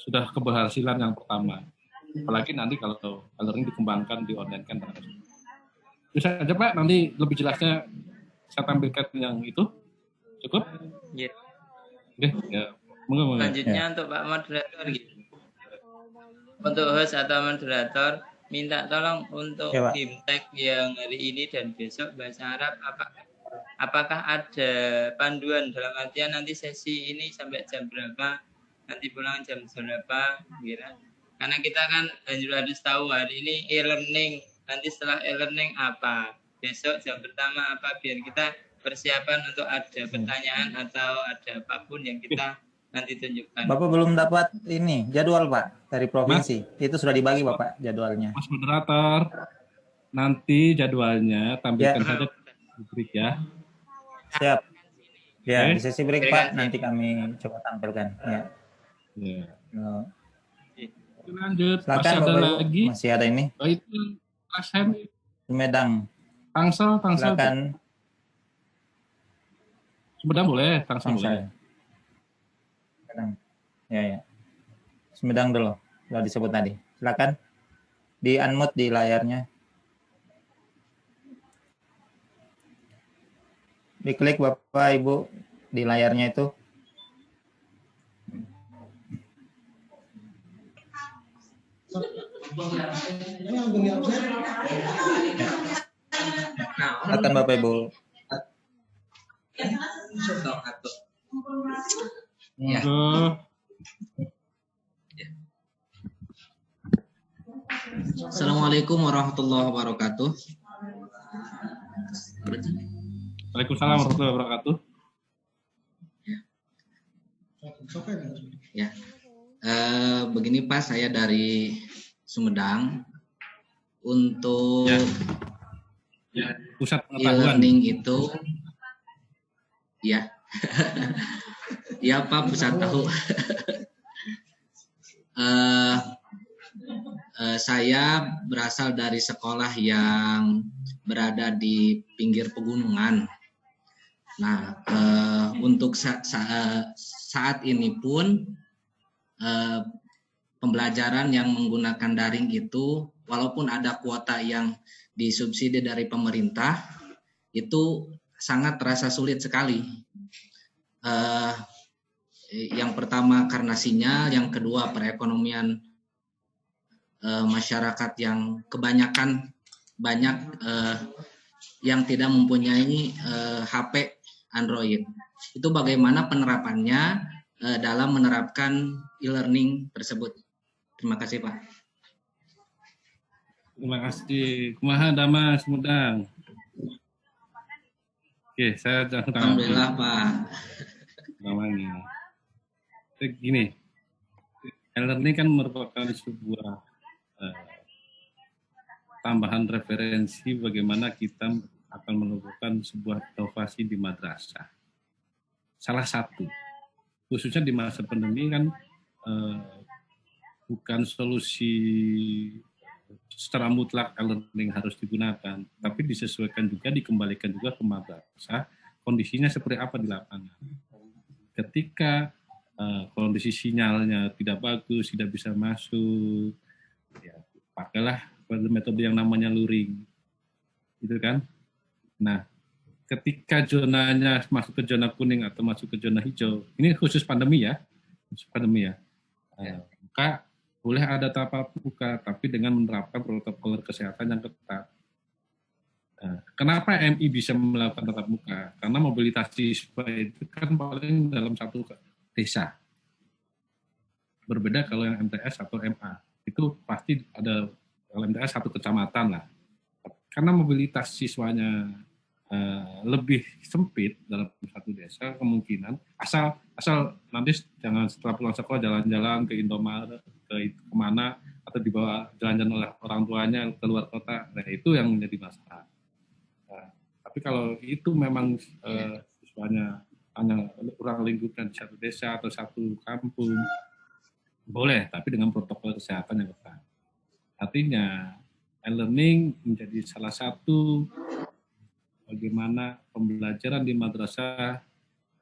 sudah keberhasilan yang pertama. Apalagi nanti kalau e-learning dikembangkan, di-online-kan. Bisa aja Pak, nanti lebih jelasnya saya tampilkan yang itu. Cukup? Ya. Oke, ya. Monggo. Selanjutnya untuk Pak Moderator gitu. Untuk host atau moderator, minta tolong untuk Ya, Pak. Bimtek yang hari ini dan besok bahasa Arab apakah ada panduan dalam artian nanti sesi ini sampai jam berapa, nanti pulang jam berapa, kira. Karena kita kan harus tahu hari ini e-learning, nanti setelah e-learning apa, besok jam pertama apa, biar kita persiapan untuk ada pertanyaan atau ada apapun yang kita nanti tunjukkan. Bapak belum dapat ini jadwal Pak dari provinsi. Itu sudah dibagi Bapak jadwalnya. Mas moderator, nanti jadwalnya tampilkan Ya. saja di break ya. Siap. Ya, Oke. di sesi break Pak nanti kami coba tampilkan. Ya. Ya. No. Lanjut. Silakan Masih ada Bapak Ibu. lagi. Masih ada ini. Oh, itu Asem, Sumedang. Tangsel. Silakan. Sumedang boleh, Tangsel boleh. Sumedang. Ya. Sumedang dulu. Sudah disebut tadi. Silakan. Di unmute di layarnya. Diklik Bapak Ibu di layarnya itu. Silakan Bapak Ibu. Monggo. Assalamualaikum warahmatullahi wabarakatuh. Waalaikumsalam warahmatullahi wabarakatuh. Ya, begini Pak, saya dari Sumedang. Untuk Pusat pengetahuan. e-learning itu, ya, ya Pak, pusat tahu. Saya berasal dari sekolah yang berada di pinggir pegunungan. Nah, untuk saat ini pun pembelajaran yang menggunakan daring itu, walaupun ada kuota yang disubsidi dari pemerintah, itu sangat terasa sulit sekali. Yang pertama karena sinyal, yang kedua perekonomian masyarakat yang kebanyakan banyak yang tidak mempunyai HP Android. Itu bagaimana penerapannya dalam menerapkan e-learning tersebut. Terima kasih Pak. Terima kasih. Kumaha Dama Sumedang. Oke, saya Alhamdulillah Pak. namanya. Gini, e-learning kan merupakan sebuah tambahan referensi bagaimana kita akan melakukan sebuah inovasi di madrasah. Salah satu, khususnya di masa pandemi kan bukan solusi secara mutlak e-learning harus digunakan, tapi disesuaikan juga, dikembalikan juga ke madrasah, kondisinya seperti apa di lapangan. Ketika kondisi sinyalnya tidak bagus, tidak bisa masuk, ya pakailah metode yang namanya luring, gitu kan. Nah, ketika zonanya masuk ke zona kuning atau masuk ke zona hijau, ini khusus pandemi ya, maka boleh ada tatap muka, tapi dengan menerapkan protokol kesehatan yang ketat. Kenapa MI bisa melakukan tatap muka? Karena mobilitas siswa itu kan paling dalam satu desa. Berbeda kalau yang MTS atau MA, itu pasti ada, kalau MTS satu kecamatan lah. Karena mobilitas siswanya lebih sempit dalam satu desa, kemungkinan asal nanti jangan setelah pulang sekolah jalan-jalan ke Indomaret, ke kemana, atau dibawa jalan-jalan oleh orang tuanya ke luar kota. Nah, itu yang menjadi masalah. Tapi kalau itu memang siswanya hanya kurang lingkungan di satu desa atau satu kampung, boleh, tapi dengan protokol kesehatan yang ketat. Artinya e-learning menjadi salah satu bagaimana pembelajaran di madrasah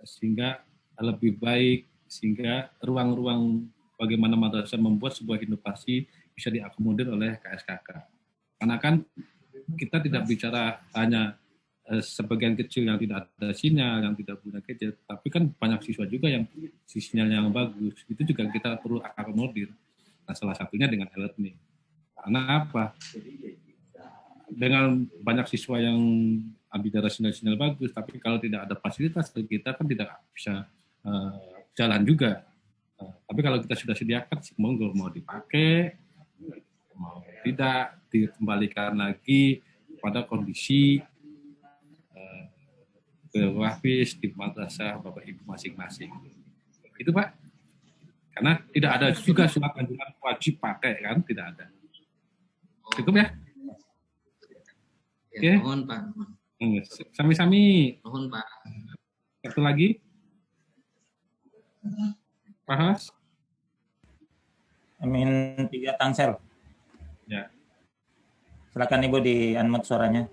sehingga lebih baik, sehingga ruang-ruang bagaimana madrasah membuat sebuah inovasi bisa diakomodir oleh KSKK. Karena kan kita tidak bicara hanya sebagian kecil yang tidak ada sinyal, yang tidak punya gadget, tapi kan banyak siswa juga yang sinyal yang bagus, itu juga kita perlu akomodir. Nah, salah satunya dengan e-learning. Karena apa? Dengan banyak siswa yang ambil sinyal-sinyal bagus, tapi kalau tidak ada fasilitas, kita kan tidak bisa jalan juga. Tapi kalau kita sudah sediakan, monggo mau dipakai, mau tidak, dikembalikan lagi pada kondisi wafis di madrasah Bapak Ibu masing-masing. Itu Pak. Karena tidak ada juga surat anjuran wajib pakai kan, tidak ada. Cukup ya? Ya, mohon Pak. Sami-sami. Mohon Pak. Satu lagi. Pak Has? Amin 3 Tangsel. Ya. Silakan Ibu di unmute suaranya.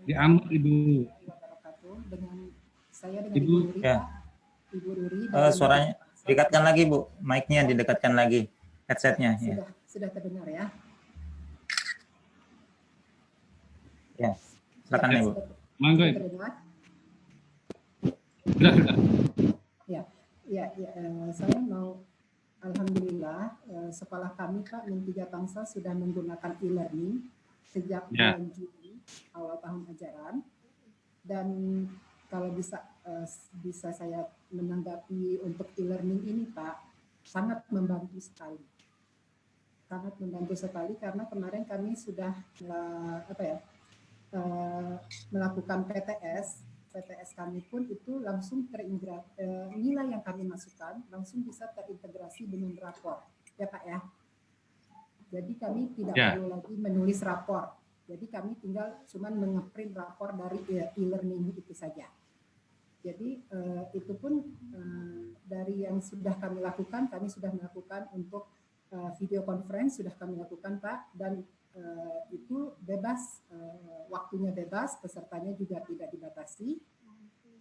Di unmute Ibu. Dengan saya dengan Ibu. Ruri, Ya. Ibu Ruri. Suaranya dekatkan lagi Bu, mic-nya didekatkan lagi, headset-nya. Ya. Sudah terdengar ya? Ya, silakan Ibu. Mangga Ibu. Sudah. Ya, saya mau, alhamdulillah, sekolah kami Pak Min3 Tangsel sudah menggunakan e-learning sejak bulan Juni awal tahun ajaran. Dan kalau bisa saya menanggapi untuk e-learning ini Pak, sangat membantu sekali. Sangat membantu sekali karena kemarin kami sudah melakukan PTS kami pun itu langsung nilai yang kami masukkan langsung bisa terintegrasi dengan rapor, ya Pak ya. Jadi kami tidak perlu lagi menulis rapor. Jadi kami tinggal cuman mengeprint rapor dari e-learning itu saja. Jadi itu pun dari yang sudah kami lakukan, kami sudah melakukan untuk video conference sudah kami lakukan Pak, dan itu bebas, waktunya bebas, pesertanya juga tidak dibatasi.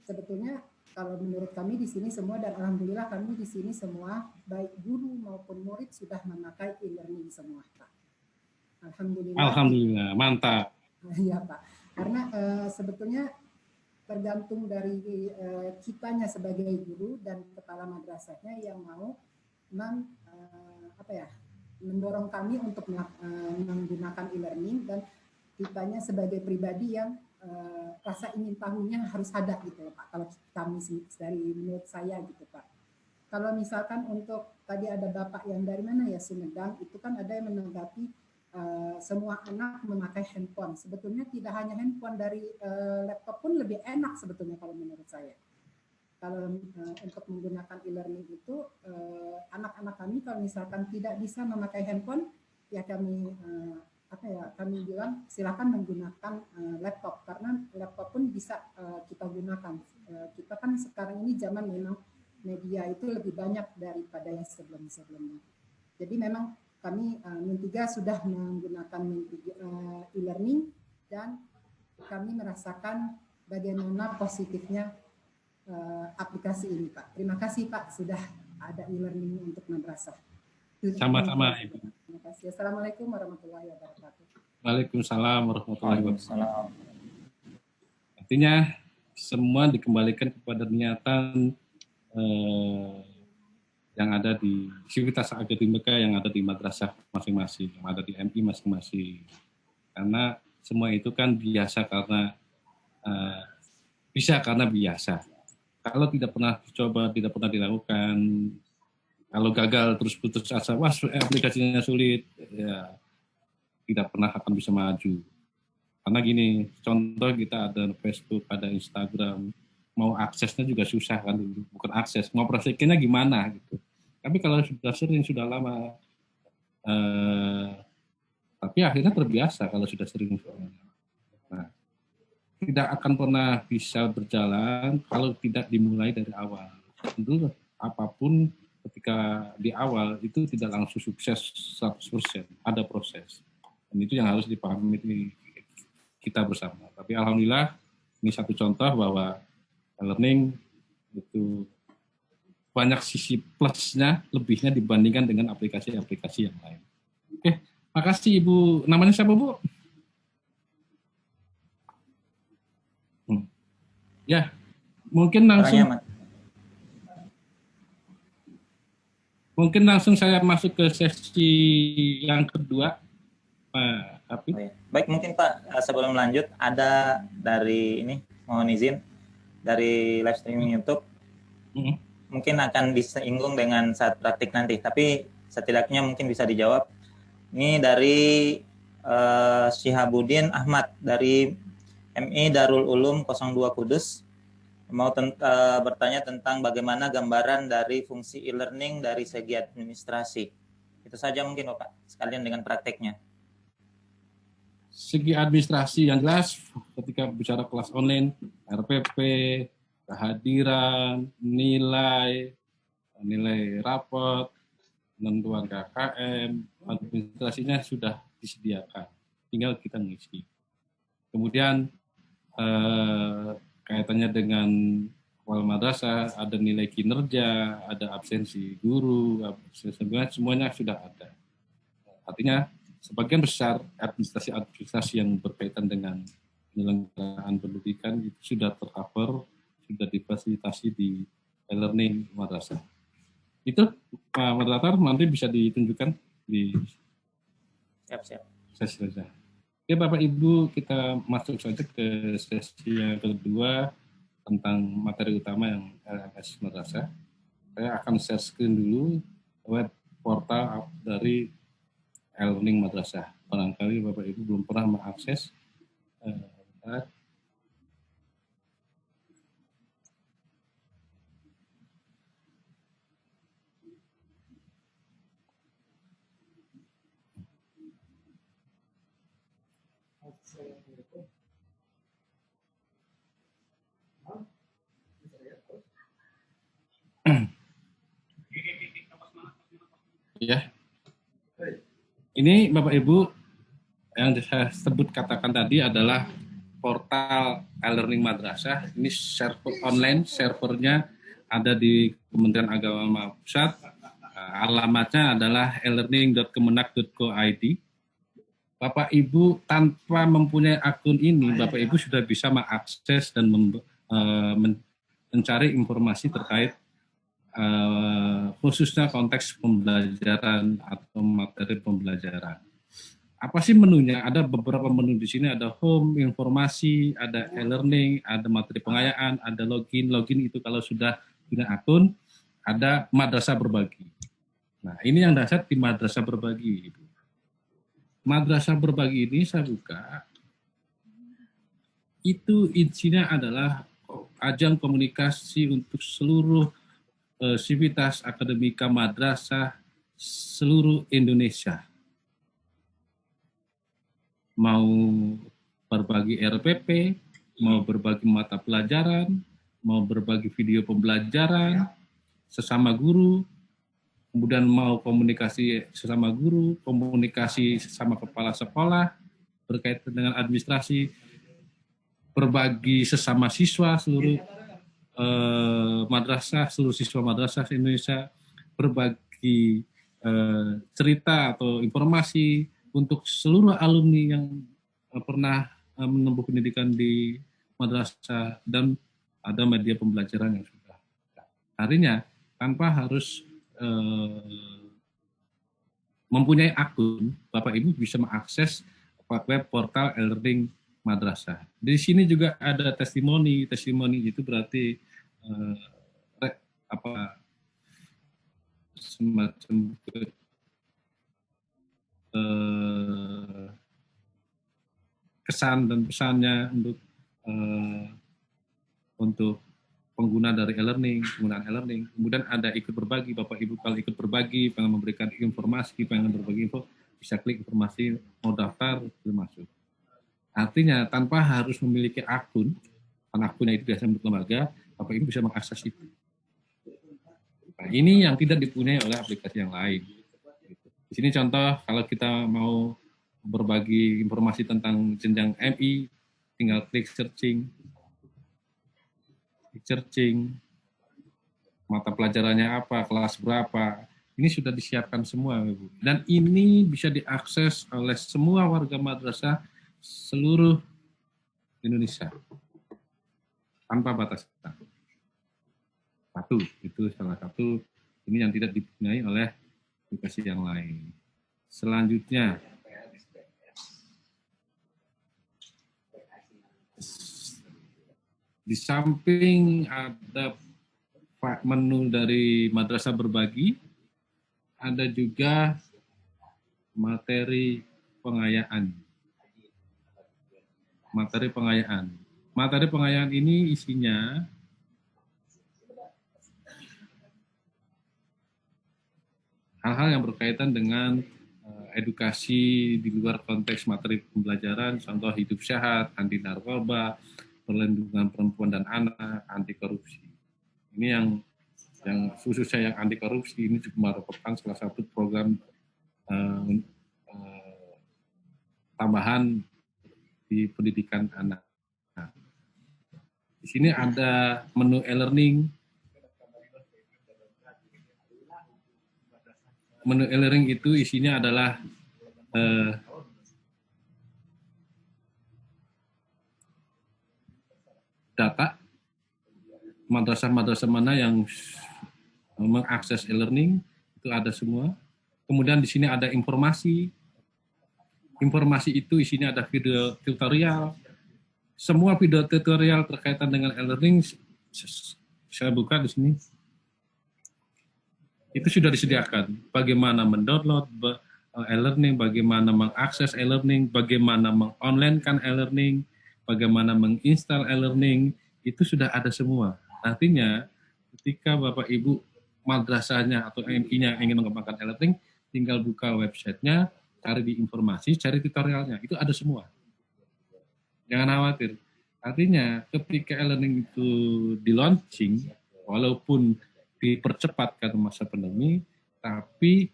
Sebetulnya kalau menurut kami di sini semua, dan alhamdulillah kami di sini semua baik guru maupun murid sudah memakai e-learning semua Pak. Alhamdulillah, mantap. Iya Pak, karena sebetulnya tergantung dari kitanya sebagai guru dan kepala madrasahnya yang mau mendorong kami untuk menggunakan e-learning, dan kitanya sebagai pribadi yang rasa ingin tahunya harus ada gitu loh Pak. Kalau kami dari menurut saya gitu Pak. Kalau misalkan untuk tadi ada Bapak yang dari mana ya, Sumedang, itu kan ada yang menanggapi semua anak memakai handphone. Sebetulnya tidak hanya handphone, dari laptop pun lebih enak sebetulnya kalau menurut saya. Kalau untuk menggunakan e-learning itu, anak-anak kami kalau misalkan tidak bisa memakai handphone, ya kami kami bilang silakan menggunakan laptop, karena laptop pun bisa kita gunakan. Kita kan sekarang ini zaman memang media itu lebih banyak daripada yang sebelum-sebelumnya. Jadi memang kami Min3 sudah menggunakan e-learning, dan kami merasakan bagaimana positifnya aplikasi ini Pak. Terima kasih Pak sudah ada e-learning untuk madrasah. Sama-sama Ibu. Terima kasih. Assalamualaikum warahmatullahi wabarakatuh. Waalaikumsalam warahmatullahi wabarakatuh. Waalaikumsalam. Artinya semua dikembalikan kepada niatan yang ada di Civitas Akademika, yang ada di madrasah masing-masing, yang ada di MI masing-masing. Karena semua itu kan biasa karena bisa karena biasa. Kalau tidak pernah dicoba, tidak pernah dilakukan, kalau gagal terus putus asa, wah aplikasinya sulit, ya tidak pernah akan bisa maju. Karena gini, contoh kita ada Facebook, ada Instagram, mau aksesnya juga susah kan dulu, bukan akses, mau praktekinnya gimana gitu. Tapi kalau sudah sering, sudah lama, tapi akhirnya terbiasa kalau sudah sering. Nah, tidak akan pernah bisa berjalan kalau tidak dimulai dari awal. Tentu apapun ketika di awal itu tidak langsung sukses 100%, ada proses. Dan itu yang harus dipahami kita bersama. Tapi alhamdulillah ini satu contoh bahwa learning itu banyak sisi plusnya, lebihnya dibandingkan dengan aplikasi-aplikasi yang lain. Oke, makasih Ibu. Namanya siapa Bu? Ya, mungkin langsung saya masuk ke sesi yang kedua, Pak Hafid. Baik, mungkin Pak, sebelum lanjut, ada dari ini, mohon izin, dari live streaming YouTube, mungkin akan disinggung dengan saat praktik nanti, tapi setidaknya mungkin bisa dijawab. Ini dari Syihabuddin Ahmad, dari MI Darul Ulum 02 Kudus, mau bertanya tentang bagaimana gambaran dari fungsi e-learning dari segi administrasi. Itu saja mungkin Pak, sekalian dengan prakteknya. Segi administrasi yang jelas ketika bicara kelas online, RPP, kehadiran, nilai rapot, penentuan KKM, administrasinya sudah disediakan, tinggal kita ngisi. Kemudian kaitannya dengan kepala madrasah, ada nilai kinerja, ada absensi guru, semuanya sudah ada. Artinya sebagian besar administrasi yang berkaitan dengan penyelenggaraan pendidikan itu sudah tercover, sudah difasilitasi di e-learning madrasah. Itu Pak Moderator nanti bisa ditunjukkan di sesi saja. Oke Bapak Ibu, kita masuk saja ke sesi yang kedua tentang materi utama yang LMS Madrasah. Saya akan share screen dulu web portal dari e-learning madrasah. Barangkali Bapak Ibu belum pernah mengakses. Ya. Ini Bapak Ibu yang saya sebut katakan tadi adalah portal e-learning madrasah. Ini server online, servernya ada di Kementerian Agama Pusat. Alamatnya adalah elearning.kemenak.go.id. Bapak Ibu tanpa mempunyai akun ini, Bapak Ibu sudah bisa mengakses dan mencari informasi terkait khususnya konteks pembelajaran atau materi pembelajaran. Apa sih menunya? Ada beberapa menu di sini, ada home, informasi, ada e-learning, ada materi pengayaan, ada login. Login itu kalau sudah punya akun, ada madrasah berbagi. Nah, ini yang dasar di madrasah berbagi. Madrasah berbagi ini saya buka, itu isinya adalah ajang komunikasi untuk seluruh sivitas akademika madrasah seluruh Indonesia. Mau berbagi RPP, mau berbagi mata pelajaran, mau berbagi video pembelajaran, sesama guru, kemudian mau komunikasi sesama guru, komunikasi sesama kepala sekolah, berkaitan dengan administrasi, berbagi sesama siswa seluruh madrasah, seluruh siswa madrasah Indonesia, berbagi cerita atau informasi untuk seluruh alumni yang pernah menempuh pendidikan di madrasah, dan ada media pembelajaran yang sudah. Artinya tanpa harus mempunyai akun, Bapak Ibu bisa mengakses web portal e-learning madrasah. Di sini juga ada testimoni. Testimoni itu berarti semacam kesan dan pesannya untuk pengguna dari e-learning, penggunaan e-learning. Kemudian ada ikut berbagi. Bapak Ibu kalau ikut berbagi, pengen memberikan informasi, pengen berbagi info, bisa klik informasi, mau daftar, masuk. Artinya tanpa harus memiliki akun, karena akunnya itu biasanya untuk lembaga, Bapak Ibu bisa mengakses itu. Nah, ini yang tidak dipunyai oleh aplikasi yang lain. Di sini contoh, kalau kita mau berbagi informasi tentang jenjang MI, tinggal klik searching, mata pelajarannya apa, kelas berapa, ini sudah disiapkan semua, Ibu. Dan ini bisa diakses oleh semua warga madrasah seluruh Indonesia, tanpa batas. Satu, itu salah satu ini yang tidak dipunyai oleh aplikasi yang lain. Selanjutnya, di samping ada menu dari Madrasah Berbagi, ada juga materi pengayaan. Materi pengayaan ini isinya hal-hal yang berkaitan dengan edukasi di luar konteks materi pembelajaran, contoh hidup sehat, anti narkoba, perlindungan perempuan dan anak, anti korupsi. Ini yang khususnya yang anti korupsi ini juga merupakan salah satu program tambahan di pendidikan anak. Nah, di sini ada menu e-learning. Menu e-learning itu isinya adalah data madrasah-madrasah mana yang mengakses e-learning, itu ada semua. Kemudian di sini ada informasi. Informasi itu isinya ada video tutorial. Semua video tutorial terkaitan dengan e-learning saya buka di sini. Itu sudah disediakan. Bagaimana mendownload e-learning, bagaimana mengakses e-learning, bagaimana mengonlinekan e-learning, bagaimana menginstal e-learning, itu sudah ada semua. Artinya, ketika Bapak Ibu madrasahnya atau MI-nya ingin mengembangkan e-learning, tinggal buka websitenya, cari di informasi, cari tutorialnya, itu ada semua. Jangan khawatir. Artinya, ketika e-learning itu di-launching, walaupun dipercepat karena masa pandemi, tapi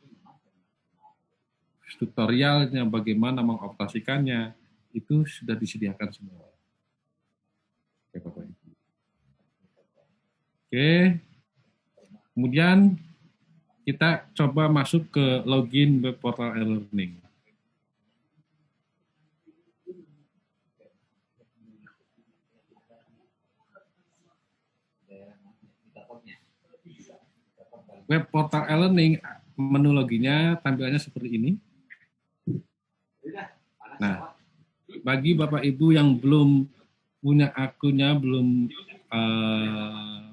tutorialnya bagaimana mengoperasikannya itu sudah disediakan semua. Oke, Bapak Ibu. Oke, kemudian kita coba masuk ke login web portal e-learning. Web portal e-learning, menu loginnya tampilannya seperti ini. Nah, bagi Bapak Ibu yang belum punya akunnya, belum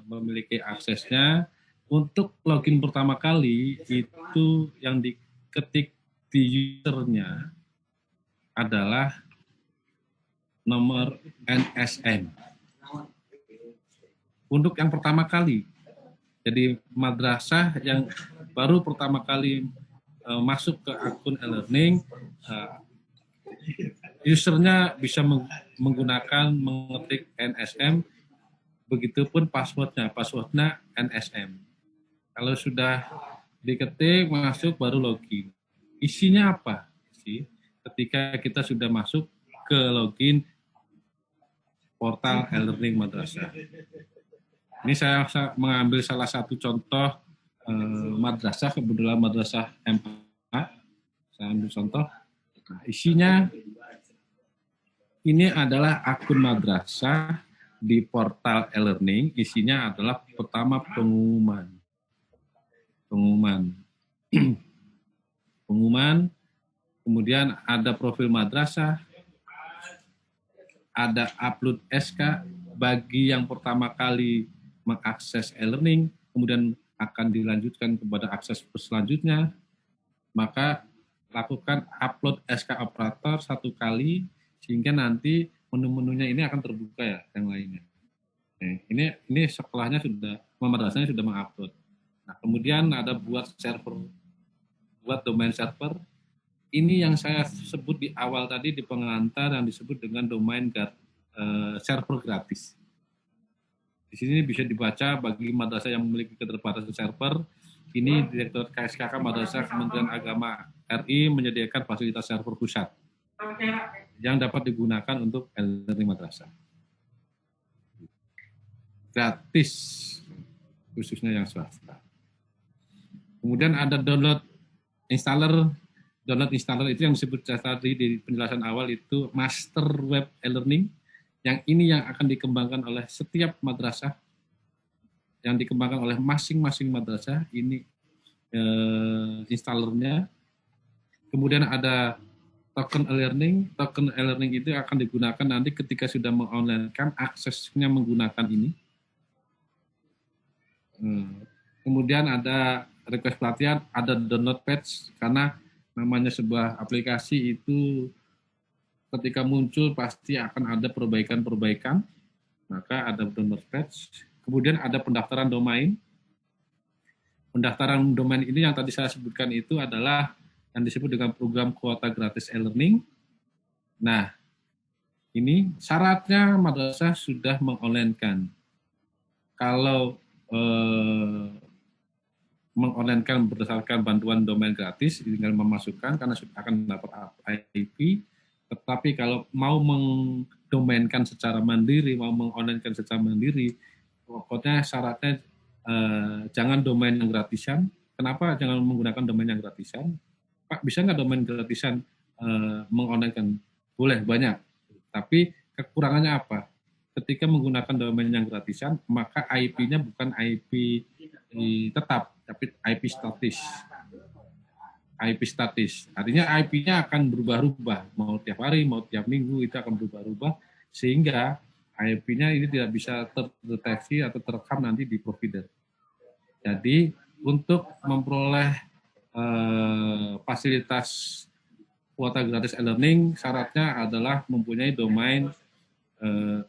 memiliki aksesnya, untuk login pertama kali itu yang diketik di usernya adalah nomor NSM. Untuk yang pertama kali. Jadi madrasah yang baru pertama kali masuk ke akun e-learning, usernya bisa menggunakan mengetik NSM, begitupun passwordnya NSM. Kalau sudah diketik masuk baru login. Isinya apa sih? Ketika kita sudah masuk ke login portal e-learning madrasah. Ini saya mengambil salah satu contoh madrasah, kebetulan madrasah MA. Saya ambil contoh. Nah, isinya ini adalah akun madrasah di portal e-learning. Isinya adalah pertama pengumuman. Pengumuman, kemudian ada profil madrasah, ada upload SK bagi yang pertama kali mengakses e-learning, kemudian akan dilanjutkan kepada akses selanjutnya, maka lakukan upload SK operator 1 kali, sehingga nanti menu-menunya ini akan terbuka ya, yang lainnya. Ini sekolahnya sudah, madrasahnya sudah mengupload. Nah, kemudian ada buat domain server. Ini yang saya sebut di awal tadi di pengantar yang disebut dengan domain server gratis. Di Di sini bisa dibaca bagi madrasah yang memiliki keterbatasan server. Ini Direktur KSKK Madrasah Kementerian Agama RI menyediakan fasilitas server pusat yang dapat digunakan untuk e-learning madrasah. Gratis, khususnya yang swasta. Kemudian ada download installer. Download installer itu yang disebut tadi di penjelasan awal itu master web e-learning. Yang ini yang akan dikembangkan oleh setiap madrasah, yang dikembangkan oleh masing-masing madrasah. Ini installernya. Kemudian ada token e-learning. Token e-learning itu akan digunakan nanti ketika sudah meng-online-kan, aksesnya menggunakan ini. Kemudian ada request pelatihan, ada download patch, karena namanya sebuah aplikasi itu ketika muncul pasti akan ada perbaikan-perbaikan, maka ada download patch. Kemudian ada pendaftaran domain. Pendaftaran domain ini yang tadi saya sebutkan itu adalah yang disebut dengan program kuota gratis e-learning. Nah, ini syaratnya madrasah sudah mengonlinekan. Kalau mengonlinekan berdasarkan bantuan domain gratis, tinggal memasukkan karena sudah akan dapat IP. Tetapi kalau mau mendomainkan secara mandiri, mau mengonlinekan secara mandiri, pokoknya syaratnya jangan domain yang gratisan. Kenapa jangan menggunakan domain yang gratisan? Pak, bisa nggak domain gratisan mengonlinekan? Boleh, banyak. Tapi kekurangannya apa? Ketika menggunakan domain yang gratisan, maka IP-nya bukan IP tetap, tapi IP statis. IP statis. Artinya IP-nya akan berubah-ubah, mau tiap hari, mau tiap minggu itu akan berubah-ubah, sehingga IP-nya ini tidak bisa terdeteksi atau terekam nanti di provider. Jadi untuk memperoleh fasilitas kuota gratis e-learning, syaratnya adalah mempunyai domain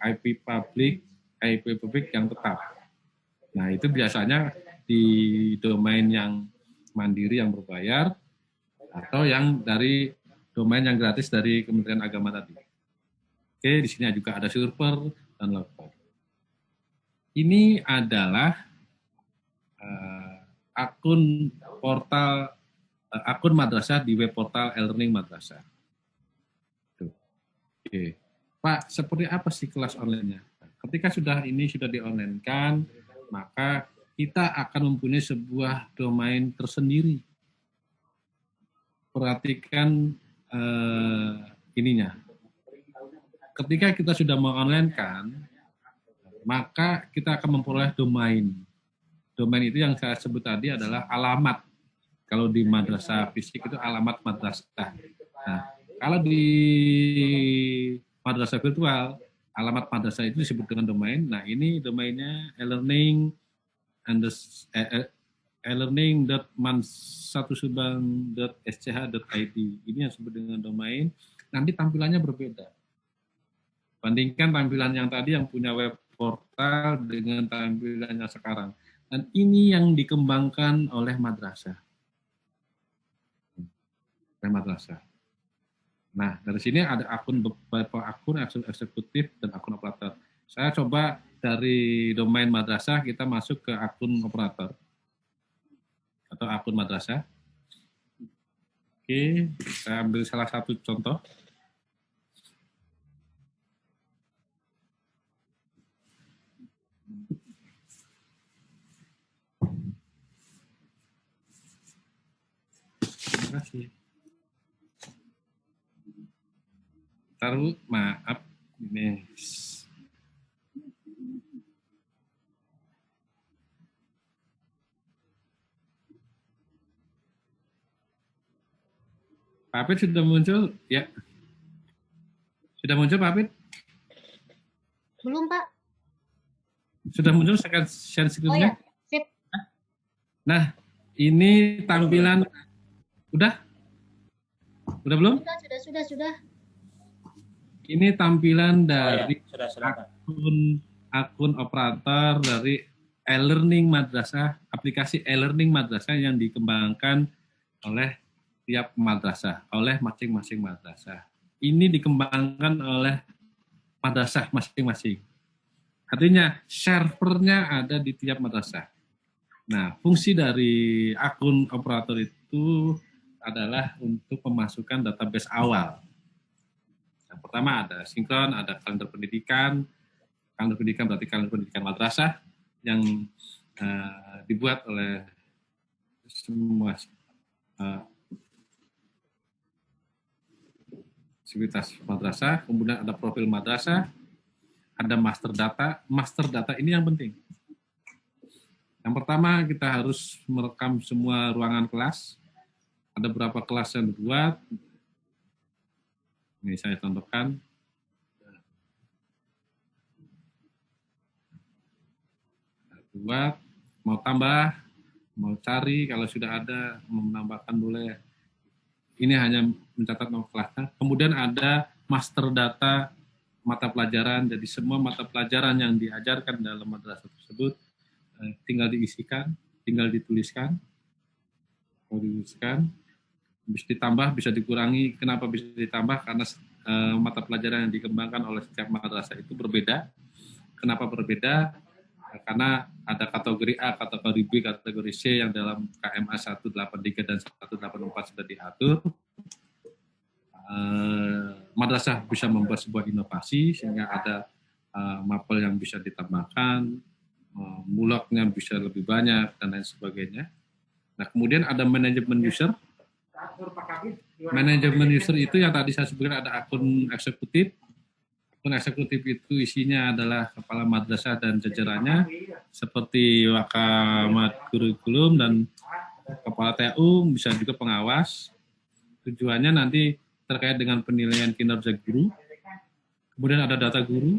IP publik yang tetap. Nah itu biasanya di domain yang mandiri yang berbayar, atau yang dari domain yang gratis dari Kementerian Agama tadi. Oke, di sini juga ada server dan logbook. Ini adalah akun madrasah di web portal e-learning madrasah. Tuh. Oke, Pak, seperti apa sih kelas online-nya? Ketika sudah di-online-kan, maka kita akan mempunyai sebuah domain tersendiri. Perhatikan ininya. Ketika kita sudah mengonline-kan, maka kita akan memperoleh domain. Domain itu yang saya sebut tadi adalah alamat. Kalau di madrasah fisik itu alamat madrasah. Nah, kalau di madrasah virtual, alamat madrasah itu disebut dengan domain. Nah, ini domainnya e-learning e-learning.mansatosubang.sch.id. Ini yang disebut dengan domain. Nanti tampilannya berbeda. Bandingkan tampilan yang tadi yang punya web portal dengan tampilannya sekarang. Dan ini yang dikembangkan oleh madrasah. Nah, dari sini ada beberapa akun eksekutif dan akun operator. Saya coba dari domain madrasah kita masuk ke akun operator atau akun madrasah. Oke, saya ambil salah satu contoh. Terima kasih. Taruh, maaf, ini. Pak Apit sudah muncul? Ya. Sudah muncul Pak Apit? Belum, Pak. Sudah muncul share screen-nya? Oh ya, sip. Nah, ini tampilan. Udah? Udah belum? Sudah. Ini tampilan dari Sudah. akun operator dari e-learning madrasah, aplikasi e-learning madrasah yang dikembangkan oleh tiap madrasah, oleh masing-masing madrasah. Ini dikembangkan oleh madrasah masing-masing. Artinya servernya ada di tiap madrasah. Nah, fungsi dari akun operator itu adalah untuk memasukkan database awal. Yang pertama ada sinkron, ada kalender pendidikan. Kalender pendidikan berarti kalender pendidikan madrasah yang dibuat oleh semua aktivitas madrasah. Kemudian ada profil madrasah, ada master data. Master data ini yang penting. Yang pertama kita harus merekam semua ruangan kelas. Ada berapa kelas yang dibuat. Ini saya contohkan. Buat, mau tambah, mau cari, kalau sudah ada, mau menambahkan boleh. Ini hanya mencatat nomor kelasnya. Kemudian ada master data mata pelajaran. Jadi semua mata pelajaran yang diajarkan dalam madrasah tersebut tinggal diisikan, tinggal dituliskan. Kalau dituliskan, bisa ditambah, bisa dikurangi. Kenapa bisa ditambah? Karena mata pelajaran yang dikembangkan oleh setiap madrasah itu berbeda. Kenapa berbeda? Karena ada kategori A, kategori B, kategori C yang dalam KMA 183 dan 184 sudah diatur. Madrasah bisa membuat sebuah inovasi sehingga ada mapel yang bisa ditambahkan, mulaknya bisa lebih banyak, dan lain sebagainya. Nah, kemudian ada manajemen user. Manajemen user itu yang tadi saya sebutkan, ada akun eksekutif. Akun eksekutif itu isinya adalah kepala madrasah dan jajarannya, seperti wakamat kurikulum dan kepala TU, bisa juga pengawas. Tujuannya nanti terkait dengan penilaian kinerja guru. Kemudian ada data guru.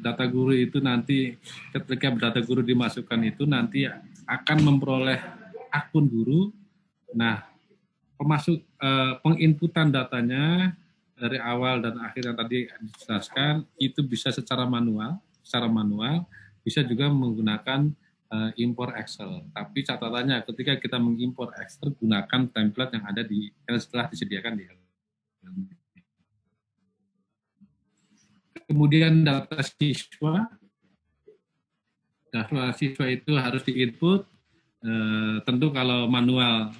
Data guru itu nanti ketika data guru dimasukkan itu nanti akan memperoleh akun guru. Nah, penginputan datanya dari awal dan akhir yang tadi dijelaskan itu bisa secara manual, bisa juga menggunakan impor Excel. Tapi catatannya ketika kita mengimpor Excel, gunakan template yang ada yang setelah disediakan di Kemudian data siswa itu harus diinput. Tentu kalau manual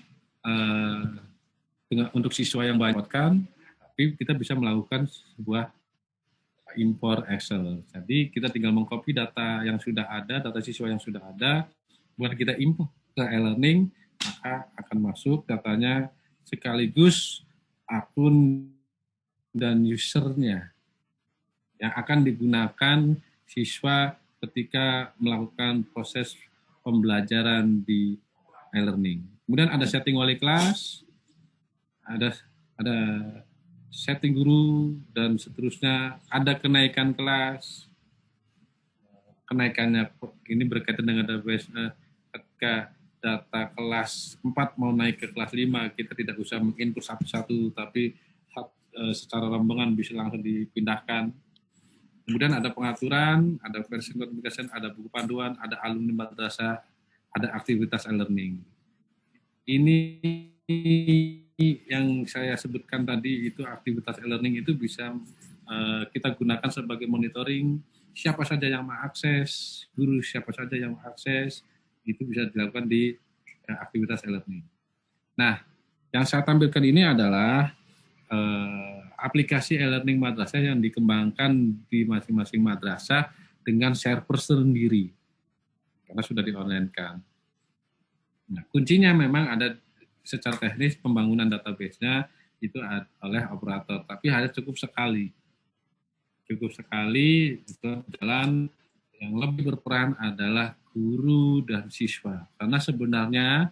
untuk siswa yang banyak, tapi kita bisa melakukan sebuah impor Excel. Jadi kita tinggal mengcopy data yang sudah ada, data siswa yang sudah ada, buat kita import ke e-learning, maka akan masuk datanya sekaligus akun dan usernya yang akan digunakan siswa ketika melakukan proses pembelajaran di e-learning. Kemudian ada setting wali kelas, ada setting guru, dan seterusnya. Ada kenaikan kelas. Kenaikannya ini berkaitan dengan database. Ketika data kelas 4 mau naik ke kelas 5, kita tidak usah menginput satu-satu, tapi secara rombongan bisa langsung dipindahkan. Kemudian ada pengaturan, ada versi communication, ada buku panduan, ada alumni madrasah, ada aktivitas e-learning. Ini yang saya sebutkan tadi, itu aktivitas e-learning itu bisa kita gunakan sebagai monitoring siapa saja yang mengakses, guru siapa saja yang mengakses, itu bisa dilakukan di aktivitas e-learning. Nah, yang saya tampilkan ini adalah aplikasi e-learning madrasah yang dikembangkan di masing-masing madrasah dengan server sendiri, karena sudah di-online-kan. Nah, kuncinya memang ada secara teknis pembangunan database-nya itu oleh operator, tapi hanya cukup sekali itu jalan. Yang lebih berperan adalah guru dan siswa, karena sebenarnya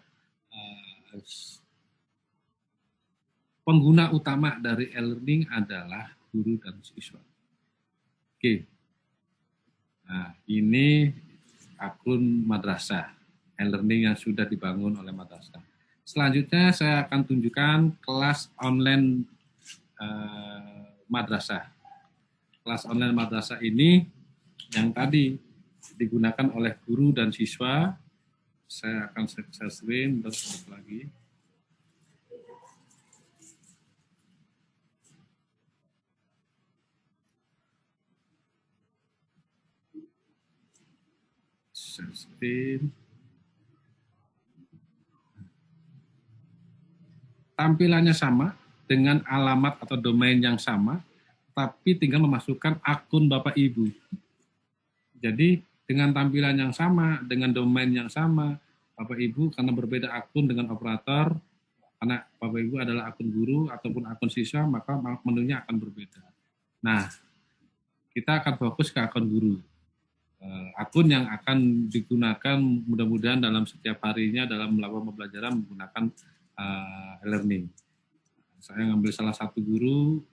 pengguna utama dari e-learning adalah guru dan siswa. Oke. Nah, ini akun madrasah, e-learning yang sudah dibangun oleh madrasah. Selanjutnya saya akan tunjukkan kelas online madrasah. Kelas online madrasah ini yang tadi digunakan oleh guru dan siswa. Saya akan share screen terus lagi. share screen. Tampilannya sama dengan alamat atau domain yang sama, tapi tinggal memasukkan akun Bapak Ibu. Jadi dengan tampilan yang sama, dengan domain yang sama, Bapak Ibu karena berbeda akun dengan operator, karena Bapak Ibu adalah akun guru ataupun akun siswa, maka menunya akan berbeda. Nah, kita akan fokus ke akun guru. Akun yang akan digunakan mudah-mudahan dalam setiap harinya dalam melakukan pembelajaran menggunakan e-learning. Saya ngambil salah satu guru.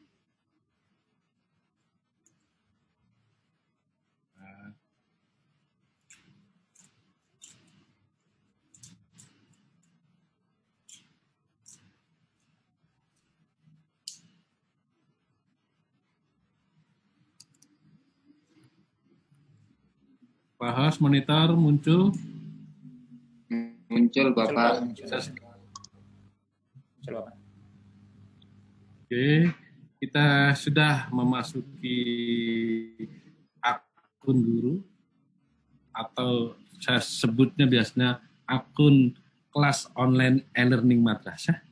Pak Hos, monitor muncul. Muncul Bapak. Muncul, Bapak. Oke, kita sudah memasuki akun guru atau saya sebutnya biasanya akun kelas online e-learning madrasah.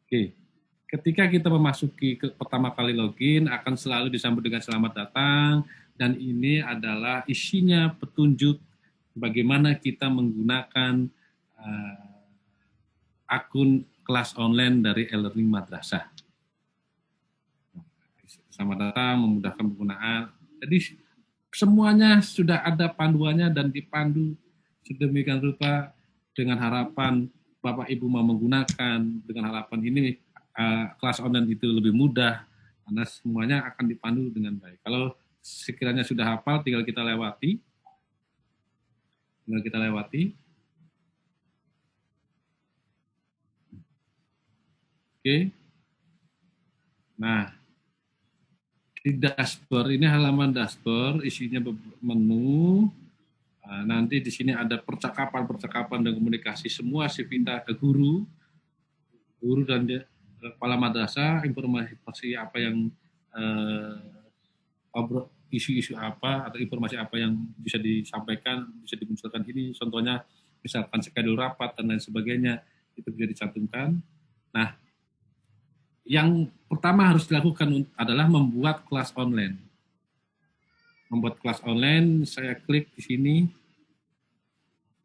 Oke, ketika kita memasuki pertama kali login akan selalu disambut dengan selamat datang dan ini adalah isinya petunjuk bagaimana kita menggunakan akun kelas online dari e-learning madrasah. Selamat datang, memudahkan penggunaan. Jadi semuanya sudah ada panduannya dan dipandu sedemikian rupa dengan harapan Bapak Ibu mau menggunakan, dengan harapan ini kelas online itu lebih mudah karena semuanya akan dipandu dengan baik. Kalau sekiranya sudah hafal, tinggal kita lewati. Oke. Nah, di dashboard ini halaman dashboard isinya menu. Nanti di sini ada percakapan dan komunikasi semua Sivita ke guru dan kepala madrasah, informasi apa yang isu-isu apa atau informasi apa yang bisa disampaikan, bisa dimunculkan ini. Contohnya misalkan schedule rapat dan lain sebagainya itu bisa dicantumkan. Nah, yang pertama harus dilakukan adalah membuat kelas online. Membuat kelas online, saya klik di sini,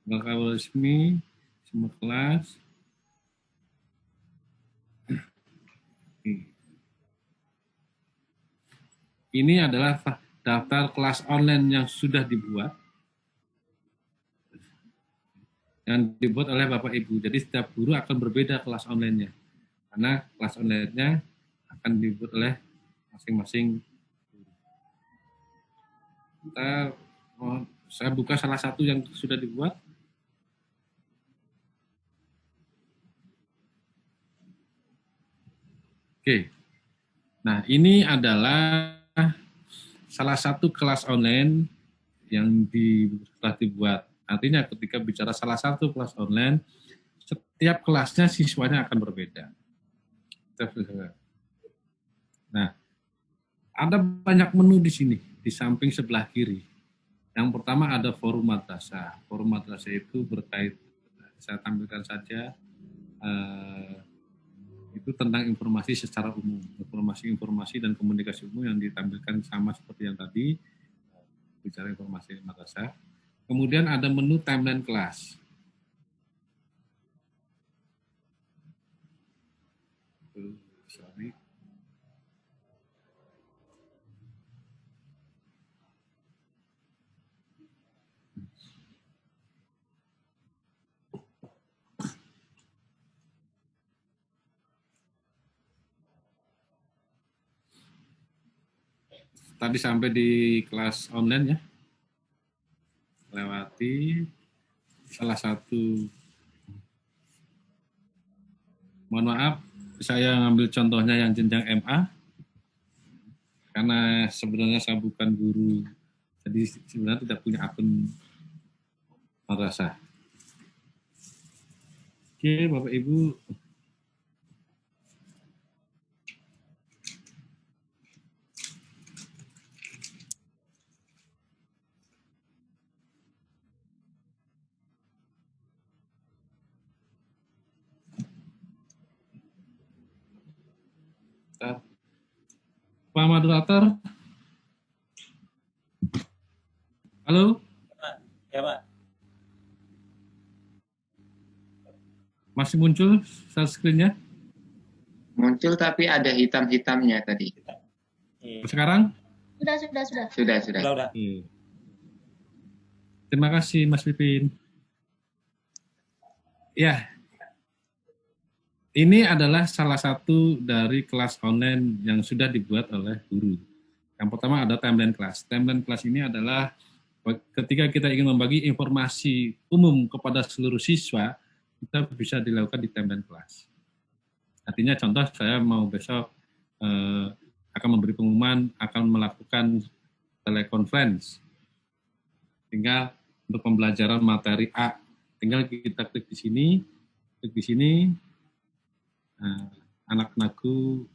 bakal resmi, semua kelas. Ini adalah daftar kelas online yang sudah dibuat. Yang dibuat oleh Bapak Ibu. Jadi setiap guru akan berbeda kelas online-nya. Karena kelas online-nya akan dibuat oleh masing-masing guru. Saya buka salah satu yang sudah dibuat. Oke. Nah, ini adalah salah satu kelas online yang telah dibuat. Artinya ketika bicara salah satu kelas online, setiap kelasnya siswanya akan berbeda. Nah, ada banyak menu di sini, di samping sebelah kiri. Yang pertama ada forum madrasah. Forum madrasah itu berkait, saya tampilkan saja, itu tentang informasi secara umum. Informasi dan komunikasi umum yang ditampilkan sama seperti yang tadi, bicara informasi madrasah. Kemudian ada menu timeline kelas. Sorry. Tadi sampai di kelas online ya. Lewati salah satu. Mohon maaf, saya ngambil contohnya yang jenjang MA, karena sebenarnya saya bukan guru, jadi sebenarnya tidak punya akun madrasah. Oke, Bapak Ibu. Pak moderator? Halo? Ya, Pak. Masih muncul share screen-nya? Muncul tapi ada hitam-hitamnya tadi. Iya. Sekarang? Sudah. Udah. Oke. Terima kasih Mas Pipin. Ya, ini adalah salah satu dari kelas online yang sudah dibuat oleh guru. Yang pertama ada timeline class. Timeline class ini adalah ketika kita ingin membagi informasi umum kepada seluruh siswa, kita bisa dilakukan di timeline class. Artinya contoh saya mau besok akan memberi pengumuman, akan melakukan telekonferensi. Tinggal untuk pembelajaran materi A, tinggal kita klik di sini, nah, anak-anakku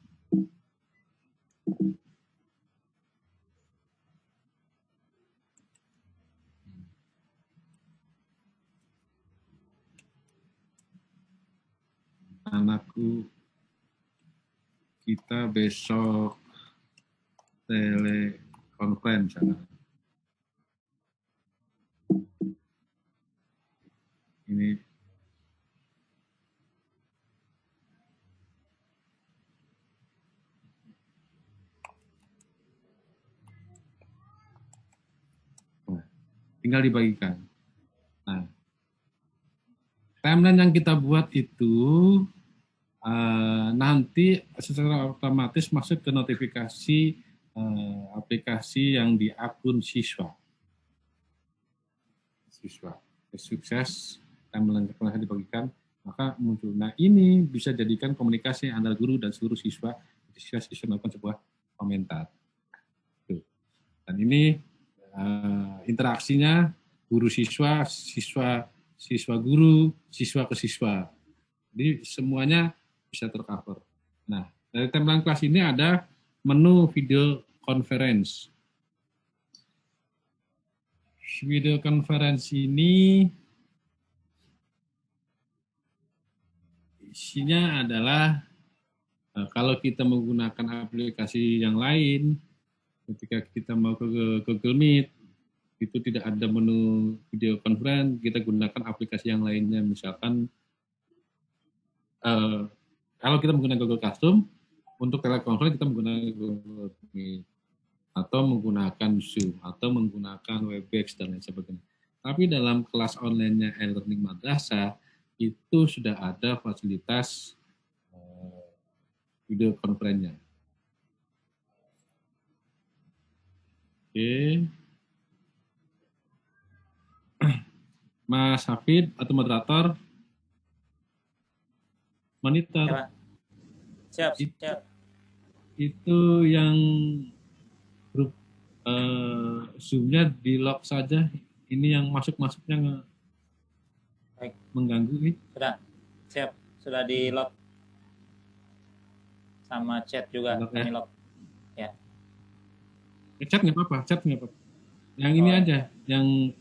kita besok telekonferensi. Ini tinggal dibagikan. Nah, timeline yang kita buat itu nanti secara otomatis masuk ke notifikasi aplikasi yang di akun siswa. Sukses, timeline dibagikan, maka muncul. Nah, ini bisa jadikan komunikasi antara guru dan seluruh siswa. Siswa melakukan sebuah komentar. Tuh. Dan ini interaksinya guru siswa, siswa guru, siswa ke siswa. Jadi semuanya bisa tercover. Nah, dari timeline kelas ini ada menu video conference. Video conference ini isinya adalah kalau kita menggunakan aplikasi yang lain, ketika kita mau ke Google Meet, itu tidak ada menu video conference, kita gunakan aplikasi yang lainnya. Misalkan kalau kita menggunakan Google Classroom, untuk telekonferensi kita menggunakan Google Meet, atau menggunakan Zoom, atau menggunakan Webex, dan lain sebagainya. Tapi dalam kelas online-nya e-learning madrasah, itu sudah ada fasilitas video conference-nya. Oke. Mas Hafid atau moderator, monitor. Siap. Itu yang grup Zoom-nya di lock saja. Ini yang masuknya Baik. Mengganggu ini. Sudah. Siap. Sudah di lock. Sama chat juga kami lock. Ya. Chat nggak apa-apa. Yang ini aja, yang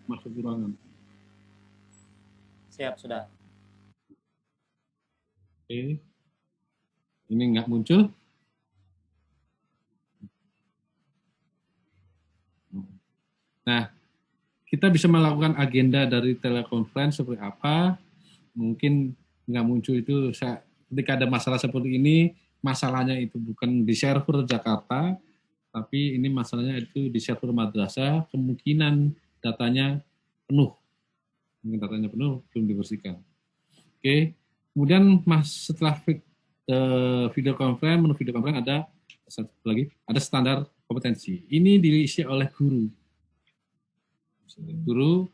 masuk ruangan. Siap, sudah. Oke. Ini nggak muncul. Nah, kita bisa melakukan agenda dari telekonferensi seperti apa. Mungkin nggak muncul itu ketika ada masalah seperti ini, masalahnya itu bukan di server Jakarta, tapi ini masalahnya itu di server madrasah, kemungkinan datanya penuh. Mungkin datanya penuh, belum dibersihkan. Oke. Kemudian setelah video conference, menu video conference ada satu lagi, ada standar kompetensi. Ini diisi oleh guru. Guru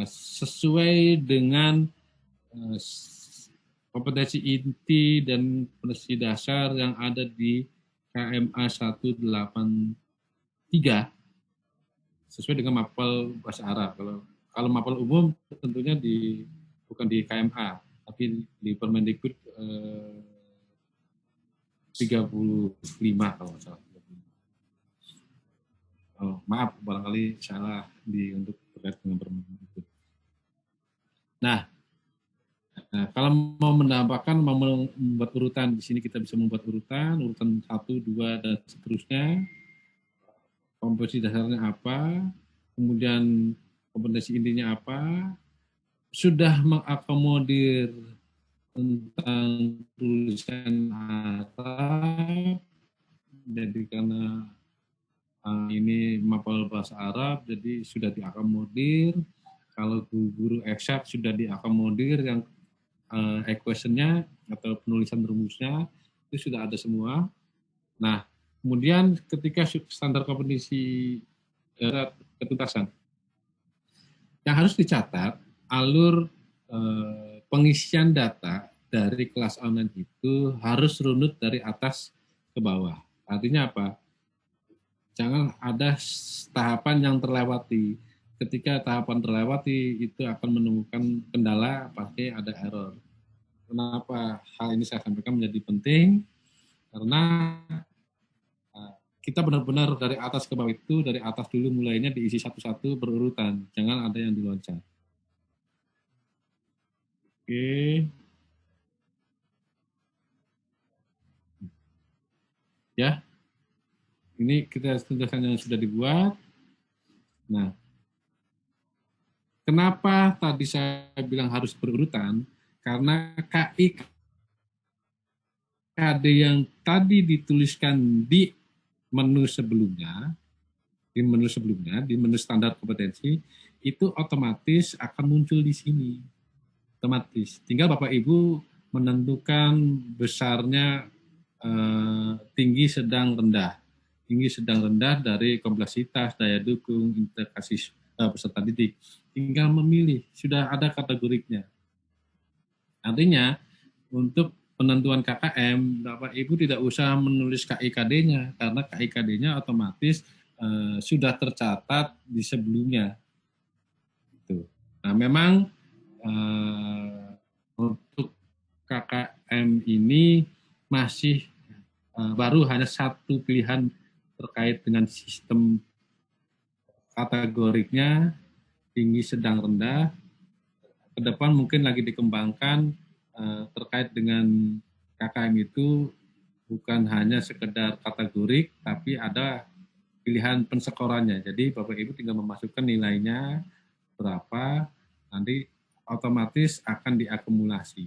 sesuai dengan kompetensi inti dan kompetensi dasar yang ada di KMA 183 sesuai dengan mapel bahasa Arab. Kalau mapel umum tentunya bukan di KMA, tapi di Permendikbud 35 kalau nggak salah. Oh, maaf, barangkali salah untuk terkait dengan Permendikbud. Nah, Nah, kalau mau menambahkan, mau membuat urutan, di sini kita bisa membuat urutan 1, 2, dan seterusnya. Komposisi dasarnya apa, kemudian kompetensi intinya apa, sudah mengakomodir tentang tulisan Arab, jadi karena ini mapel bahasa Arab, jadi sudah diakomodir. Kalau guru eksak sudah diakomodir, yang equation-nya atau penulisan rumusnya itu sudah ada semua. Nah, kemudian ketika standar kompetensi ketuntasan, yang harus dicatat alur pengisian data dari kelas online itu harus runut dari atas ke bawah. Artinya apa? Jangan ada tahapan yang terlewati. Ketika tahapan terlewati, itu akan menemukan kendala, pasti ada error. Kenapa hal ini saya sampaikan menjadi penting? Karena kita benar-benar dari atas ke bawah itu, dari atas dulu mulainya diisi satu-satu berurutan. Jangan ada yang diloncat. Oke. Ya. Ini kita tunjukkan yang sudah dibuat. Nah, kenapa tadi saya bilang harus berurutan? Karena KI KD yang tadi dituliskan di menu sebelumnya, di menu standar kompetensi, itu otomatis akan muncul di sini. Otomatis. Tinggal Bapak Ibu menentukan besarnya tinggi, sedang, rendah. Tinggi, sedang, rendah dari kompleksitas, daya dukung, integrasi peserta didik. Tinggal memilih, sudah ada kategoriknya. Artinya, untuk penentuan KKM, Bapak Ibu tidak usah menulis KIKD-nya, karena KIKD-nya otomatis sudah tercatat di sebelumnya. Gitu. Nah, memang untuk KKM ini masih baru hanya satu pilihan terkait dengan sistem kategoriknya, tinggi, sedang, rendah. Ke depan mungkin lagi dikembangkan terkait dengan KKM itu bukan hanya sekedar kategorik, tapi ada pilihan pensekorannya. Jadi Bapak Ibu tinggal memasukkan nilainya berapa, nanti otomatis akan diakumulasi.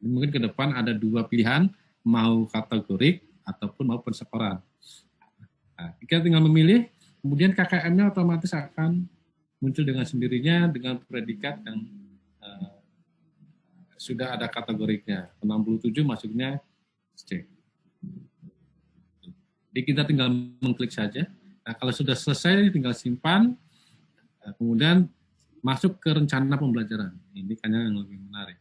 Mungkin ke depan ada 2 pilihan, mau kategorik ataupun mau pensekoran. Nah, kita tinggal memilih, kemudian KKM-nya otomatis akan muncul dengan sendirinya dengan predikat yang sudah ada kategoriknya. 67 masuknya C. Jadi kita tinggal mengklik saja. Nah, kalau sudah selesai tinggal simpan, kemudian masuk ke rencana pembelajaran. Ini kan yang lebih menarik.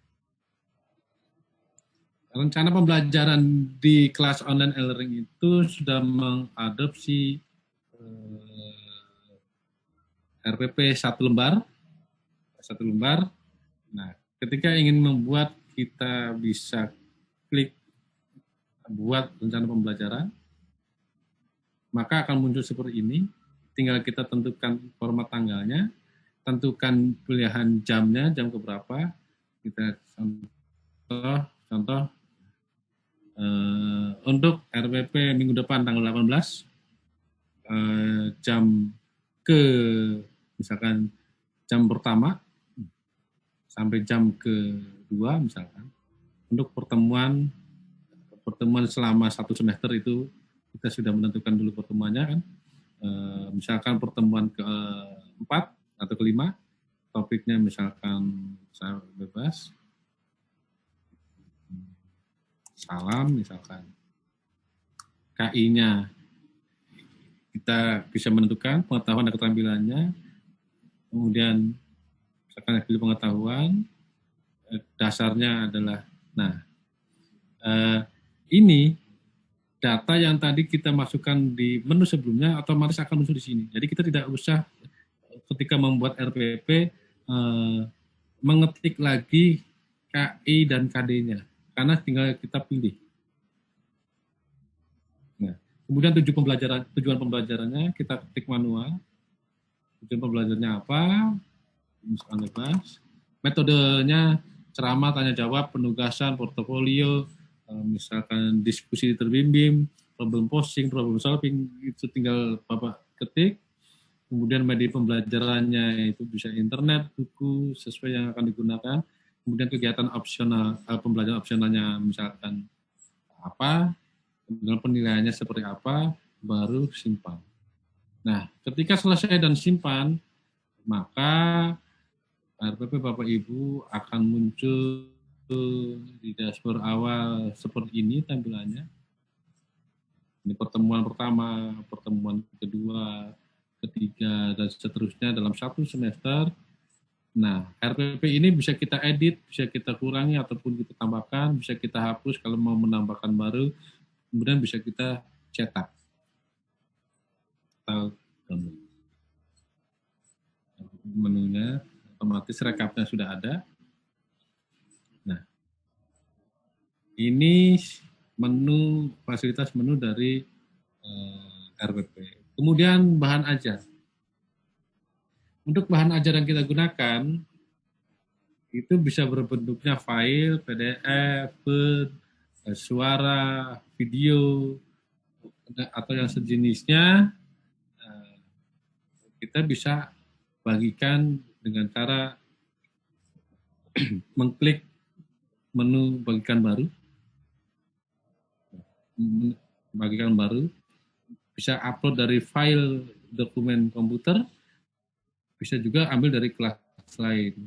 Rencana pembelajaran di kelas online e-learning itu sudah mengadopsi RPP 1 lembar. Nah, ketika ingin membuat, kita bisa klik buat rencana pembelajaran, maka akan muncul seperti ini. Tinggal kita tentukan format tanggalnya, tentukan pilihan jamnya, jam keberapa. Kita contoh untuk RPP minggu depan tanggal 18, jam misalkan jam pertama sampai jam kedua misalkan. Untuk pertemuan selama 1 semester itu kita sudah menentukan dulu pertemuannya kan. Misalkan pertemuan ke-4 atau ke-5, topiknya misalkan saya bebas. Salam misalkan. KI-nya kita bisa menentukan pengetahuan dan keterampilannya. Kemudian misalkan pilih pengetahuan, dasarnya adalah, ini data yang tadi kita masukkan di menu sebelumnya otomatis akan muncul di sini. Jadi kita tidak usah ketika membuat RPP mengetik lagi KI dan KD-nya, karena tinggal kita pilih. Nah, kemudian tujuan pembelajarannya kita ketik manual. Tujuan pembelajarannya apa? Misalkan bebas. Metodenya ceramah, tanya jawab, penugasan, portofolio, misalkan diskusi terbimbing, problem posing, problem solving, itu tinggal Bapak ketik. Kemudian media pembelajarannya itu bisa internet, buku, sesuai yang akan digunakan. Kemudian kegiatan opsional, pembelajaran opsionalnya misalkan apa, kemudian penilaiannya seperti apa, baru simpan. Nah, ketika selesai dan simpan, maka RPP Bapak Ibu akan muncul di dashboard awal seperti ini tampilannya. Ini pertemuan pertama, pertemuan kedua, ketiga, dan seterusnya dalam satu semester. Nah, RPP ini bisa kita edit, bisa kita kurangi ataupun kita tambahkan, bisa kita hapus kalau mau menambahkan baru, kemudian bisa kita cetak. Menunya otomatis rekapnya sudah ada. Nah, ini menu, fasilitas menu dari RPP. Kemudian bahan ajar. Untuk bahan ajar yang kita gunakan, itu bisa berbentuknya file, PDF, Word, suara, video, atau yang sejenisnya. Kita bisa bagikan dengan cara mengklik menu bagikan baru. Bagikan baru. Bisa upload dari file dokumen komputer, bisa juga ambil dari kelas lain.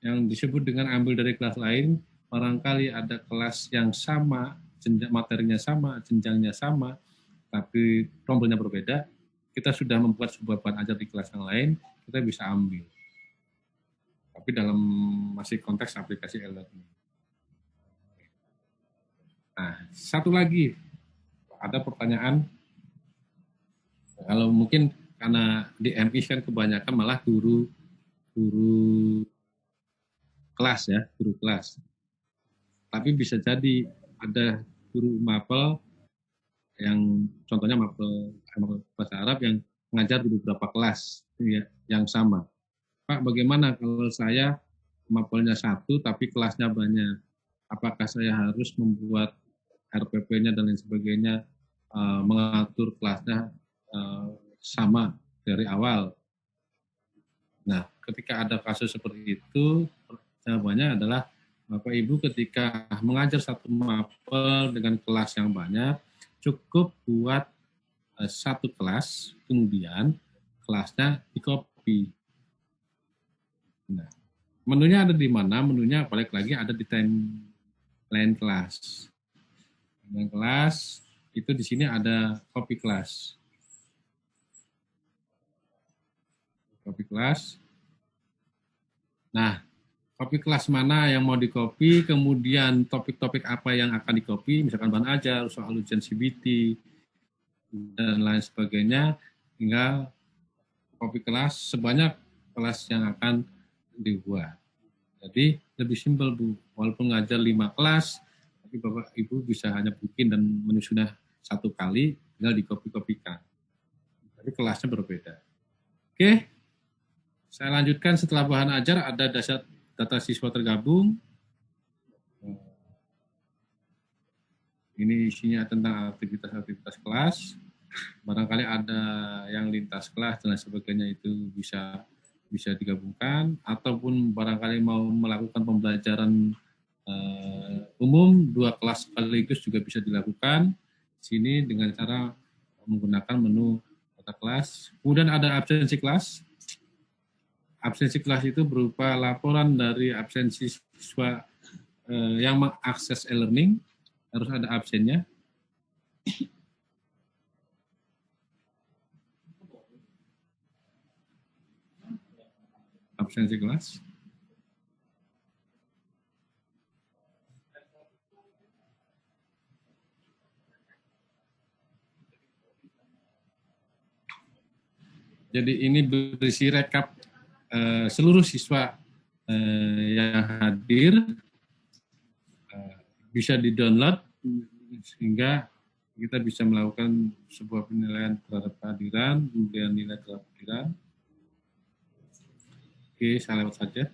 Yang disebut dengan ambil dari kelas lain, barangkali ada kelas yang sama, materinya sama, jenjangnya sama, tapi tombolnya berbeda, kita sudah membuat sebuah bahan ajar di kelas yang lain, kita bisa ambil. Tapi dalam masih konteks aplikasi e-learning. Nah, satu lagi, ada pertanyaan, kalau mungkin karena di MI kan kebanyakan malah guru kelas ya, guru kelas. Tapi bisa jadi ada guru mapel yang contohnya mapel bahasa Arab yang mengajar di beberapa kelas ya, yang sama. Pak, bagaimana kalau saya mapelnya satu tapi kelasnya banyak? Apakah saya harus membuat RPP-nya dan lain sebagainya, mengatur kelasnya sama dari awal? Nah, ketika ada kasus seperti itu, jawabannya adalah Bapak Ibu ketika mengajar satu mapel dengan kelas yang banyak, cukup buat satu kelas, kemudian kelasnya di-copy. Nah, menunya ada di mana? Menunya balik lagi ada di timeline kelas. Timeline kelas itu di sini ada copy kelas. Copy kelas. Nah, copy kelas mana yang mau di-copy, kemudian topik-topik apa yang akan di-copy, misalkan bahan ajar, soal ujian CBT, dan lain sebagainya, tinggal copy kelas sebanyak kelas yang akan dibuat. Jadi lebih simpel Bu, walaupun ngajar 5 kelas, tapi Bapak Ibu bisa hanya bikin dan menyusunnya satu kali, tinggal di-copy-copykan. Tapi kelasnya berbeda. Oke, saya lanjutkan setelah bahan ajar ada data siswa tergabung. Ini isinya tentang aktivitas-aktivitas kelas. Barangkali ada yang lintas kelas dan sebagainya, itu bisa digabungkan, ataupun barangkali mau melakukan pembelajaran umum 2 kelas sekaligus juga bisa dilakukan sini dengan cara menggunakan menu data kelas. Kemudian ada absensi kelas. Absensi kelas itu berupa laporan dari absensi siswa yang mengakses e-learning, harus ada absennya. Absensi kelas. Jadi ini berisi rekap seluruh siswa yang hadir, bisa di-download sehingga kita bisa melakukan sebuah penilaian terhadap kehadiran, kemudian nilai terhadap kehadiran. Oke, saya lewat saja.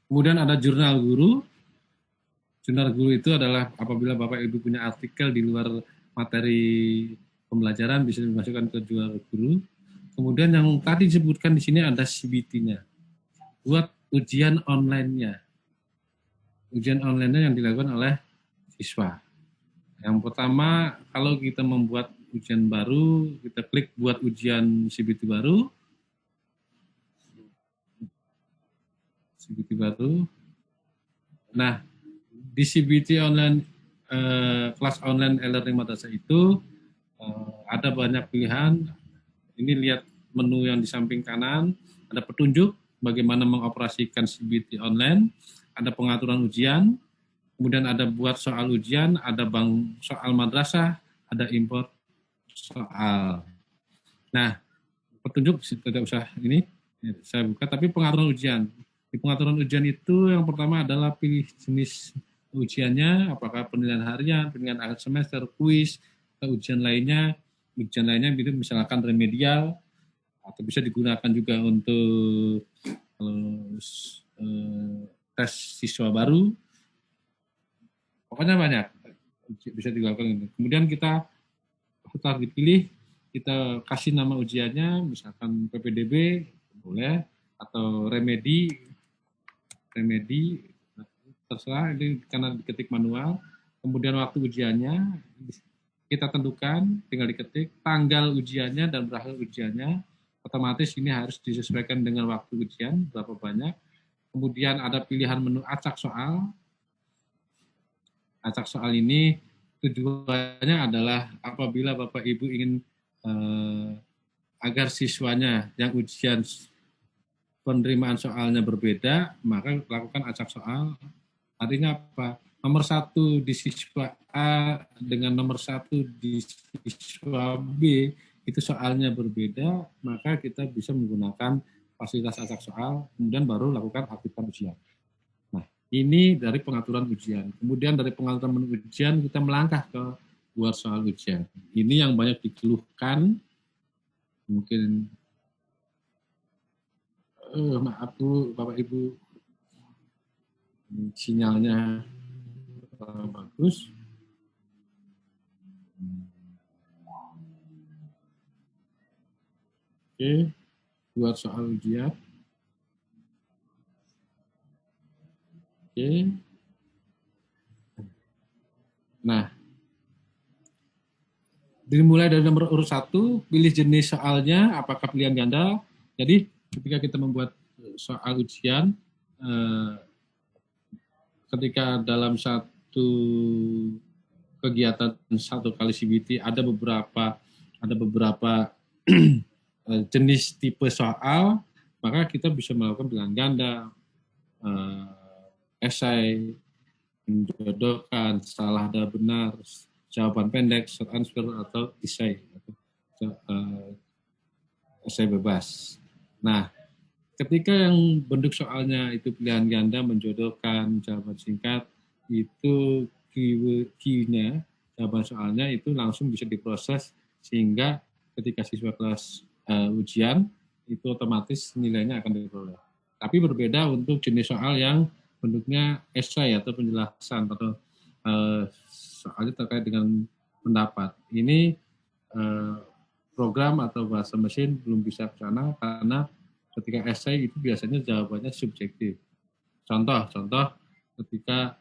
Kemudian ada jurnal guru. Jurnal guru itu adalah apabila Bapak Ibu punya artikel di luar materi pembelajaran bisa dimasukkan ke jurnal guru. Kemudian yang tadi disebutkan di sini ada CBT-nya. Buat ujian online-nya. Ujian online-nya yang dilakukan oleh siswa. Yang pertama, kalau kita membuat ujian baru, kita klik buat ujian CBT baru. CBT baru. Nah, di CBT online, kelas online e-learning madrasah itu ada banyak pilihan. Ini lihat menu yang di samping kanan, ada petunjuk bagaimana mengoperasikan CBT online, ada pengaturan ujian, kemudian ada buat soal ujian, ada bank soal madrasah, ada import soal. Nah, petunjuk tidak usah ini, saya buka, tapi pengaturan ujian. Di pengaturan ujian itu yang pertama adalah pilih jenis ujiannya, apakah penilaian harian, penilaian akhir semester, kuis, atau ujian lainnya. Ujian lainnya itu misalkan remedial, atau bisa digunakan juga untuk tes siswa baru. Pokoknya banyak bisa dilakukan. Kemudian kita setelah dipilih, kita kasih nama ujiannya, misalkan PPDB, boleh, atau remedi, terserah, ini karena diketik manual. Kemudian waktu ujiannya kita tentukan, tinggal diketik tanggal ujiannya dan berakhir ujiannya. Otomatis ini harus disesuaikan dengan waktu ujian berapa banyak. Kemudian ada pilihan menu acak soal. Acak soal ini tujuannya adalah apabila Bapak Ibu ingin agar siswanya yang ujian penerimaan soalnya berbeda, maka lakukan acak soal. Artinya apa? Nomor 1 di siswa A dengan nomor 1 di siswa B itu soalnya berbeda, maka kita bisa menggunakan fasilitas acak soal, kemudian baru lakukan aktifkan ujian. Nah, ini dari pengaturan ujian. Kemudian dari pengaturan ujian kita melangkah ke buat soal ujian. Ini yang banyak dikeluhkan, mungkin maaf Bu, Bapak Ibu, sinyalnya bagus. Oke, buat soal ujian. Oke. Nah, dimulai dari nomor urut 1, pilih jenis soalnya, apakah pilihan ganda. Jadi ketika kita membuat soal ujian, ketika dalam satu kegiatan 1 kali CBT ada beberapa jenis tipe soal, maka kita bisa melakukan pilihan ganda, esai, menjodohkan, salah dan benar, jawaban pendek, short answer, atau esai, esai bebas. Nah, ketika yang bentuk soalnya itu pilihan ganda, menjodohkan, jawaban singkat, itu key-nya, jawaban soalnya itu langsung bisa diproses sehingga ketika siswa kelas ujian itu otomatis nilainya akan diperoleh. Tapi berbeda untuk jenis soal yang bentuknya esai atau penjelasan atau soalnya terkait dengan pendapat. Ini program atau bahasa mesin belum bisa ke sana karena ketika esai itu biasanya jawabannya subjektif. Contoh ketika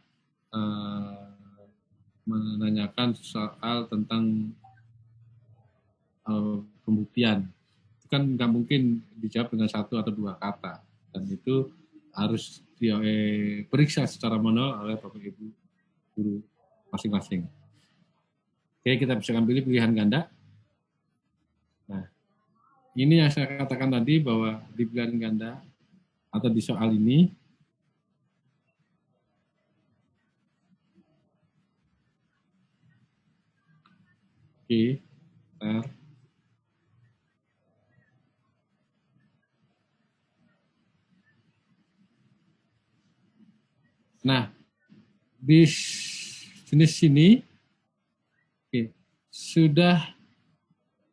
menanyakan soal tentang pembuktian, itu kan nggak mungkin dijawab dengan 1 atau 2 kata, dan itu harus diperiksa secara manual oleh Bapak Ibu guru masing-masing. Oke, kita bisa pilih pilihan ganda. Nah, ini yang saya katakan tadi bahwa di pilihan ganda atau di soal ini oke, nah, di jenis sini sudah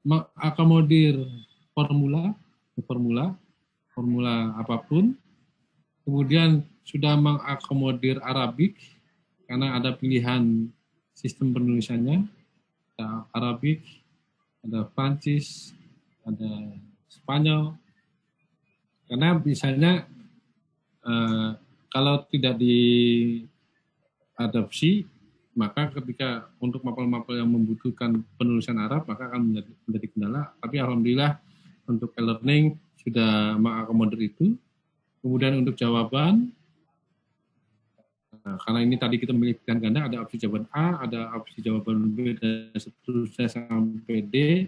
mengakomodir formula apapun, kemudian sudah mengakomodir Arabik karena ada pilihan sistem penulisannya, ada Arabik, ada Prancis, ada Spanyol. Karena misalnya kalau tidak diadopsi, maka ketika untuk mapel-mapel yang membutuhkan penulisan Arab, maka akan menjadi kendala. Tapi alhamdulillah untuk e-learning sudah mengakomodir itu. Kemudian untuk jawaban, karena ini tadi kita memilih pilihan ganda, ada opsi jawaban A, ada opsi jawaban B, dan seterusnya sampai D.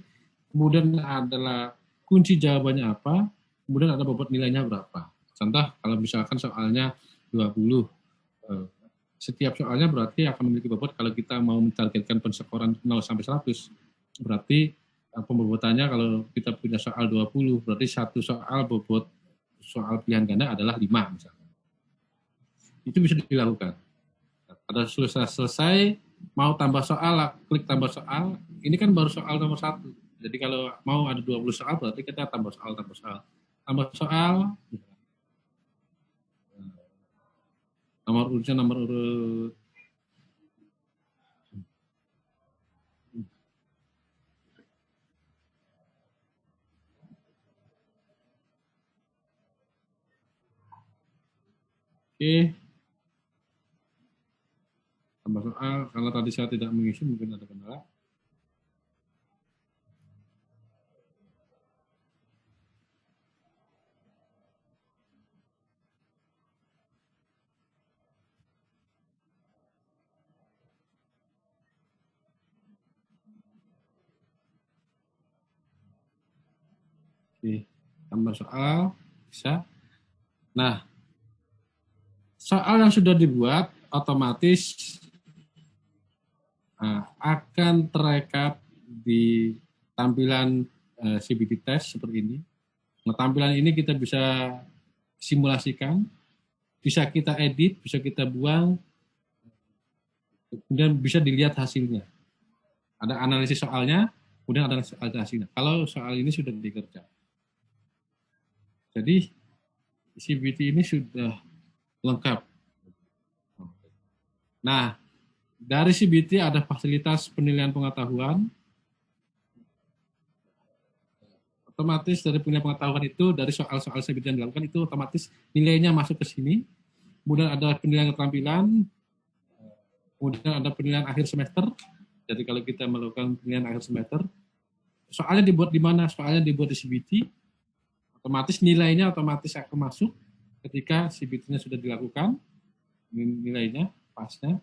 Kemudian adalah kunci jawabannya apa, kemudian ada bobot nilainya berapa. Contoh, kalau misalkan soalnya 20, setiap soalnya berarti akan memiliki bobot. Kalau kita mau mentargetkan penskoran 0 sampai 100, berarti pembobotannya kalau kita punya soal 20, berarti satu soal bobot soal pilihan ganda adalah 5 misalnya. Itu bisa dilakukan. Pada selesai, mau tambah soal, klik tambah soal. Ini kan baru soal nomor 1. Jadi kalau mau ada 20 soal, berarti kita tambah soal. Tambah soal, nomor urutnya nomor urut. Oke. Tambah soal, kalau tadi saya tidak mengisi mungkin ada kendala. Oke, tambah soal bisa. Nah, soal yang sudah dibuat otomatis akan terekam di tampilan CBT test seperti ini. Nah, tampilan ini kita bisa simulasikan, bisa kita edit, bisa kita buang, kemudian bisa dilihat hasilnya. Ada analisis soalnya, kemudian ada hasilnya. Kalau soal ini sudah dikerja. Jadi CBT ini sudah lengkap. Nah, dari CBT ada fasilitas penilaian pengetahuan. Otomatis dari penilaian pengetahuan itu, dari soal-soal CBT yang dilakukan itu otomatis nilainya masuk ke sini. Kemudian ada penilaian keterampilan, kemudian ada penilaian akhir semester. Jadi kalau kita melakukan penilaian akhir semester, soalnya dibuat di mana? Soalnya dibuat di CBT. Otomatis nilainya otomatis akan masuk ketika CBT-nya sudah dilakukan, nilainya pasnya.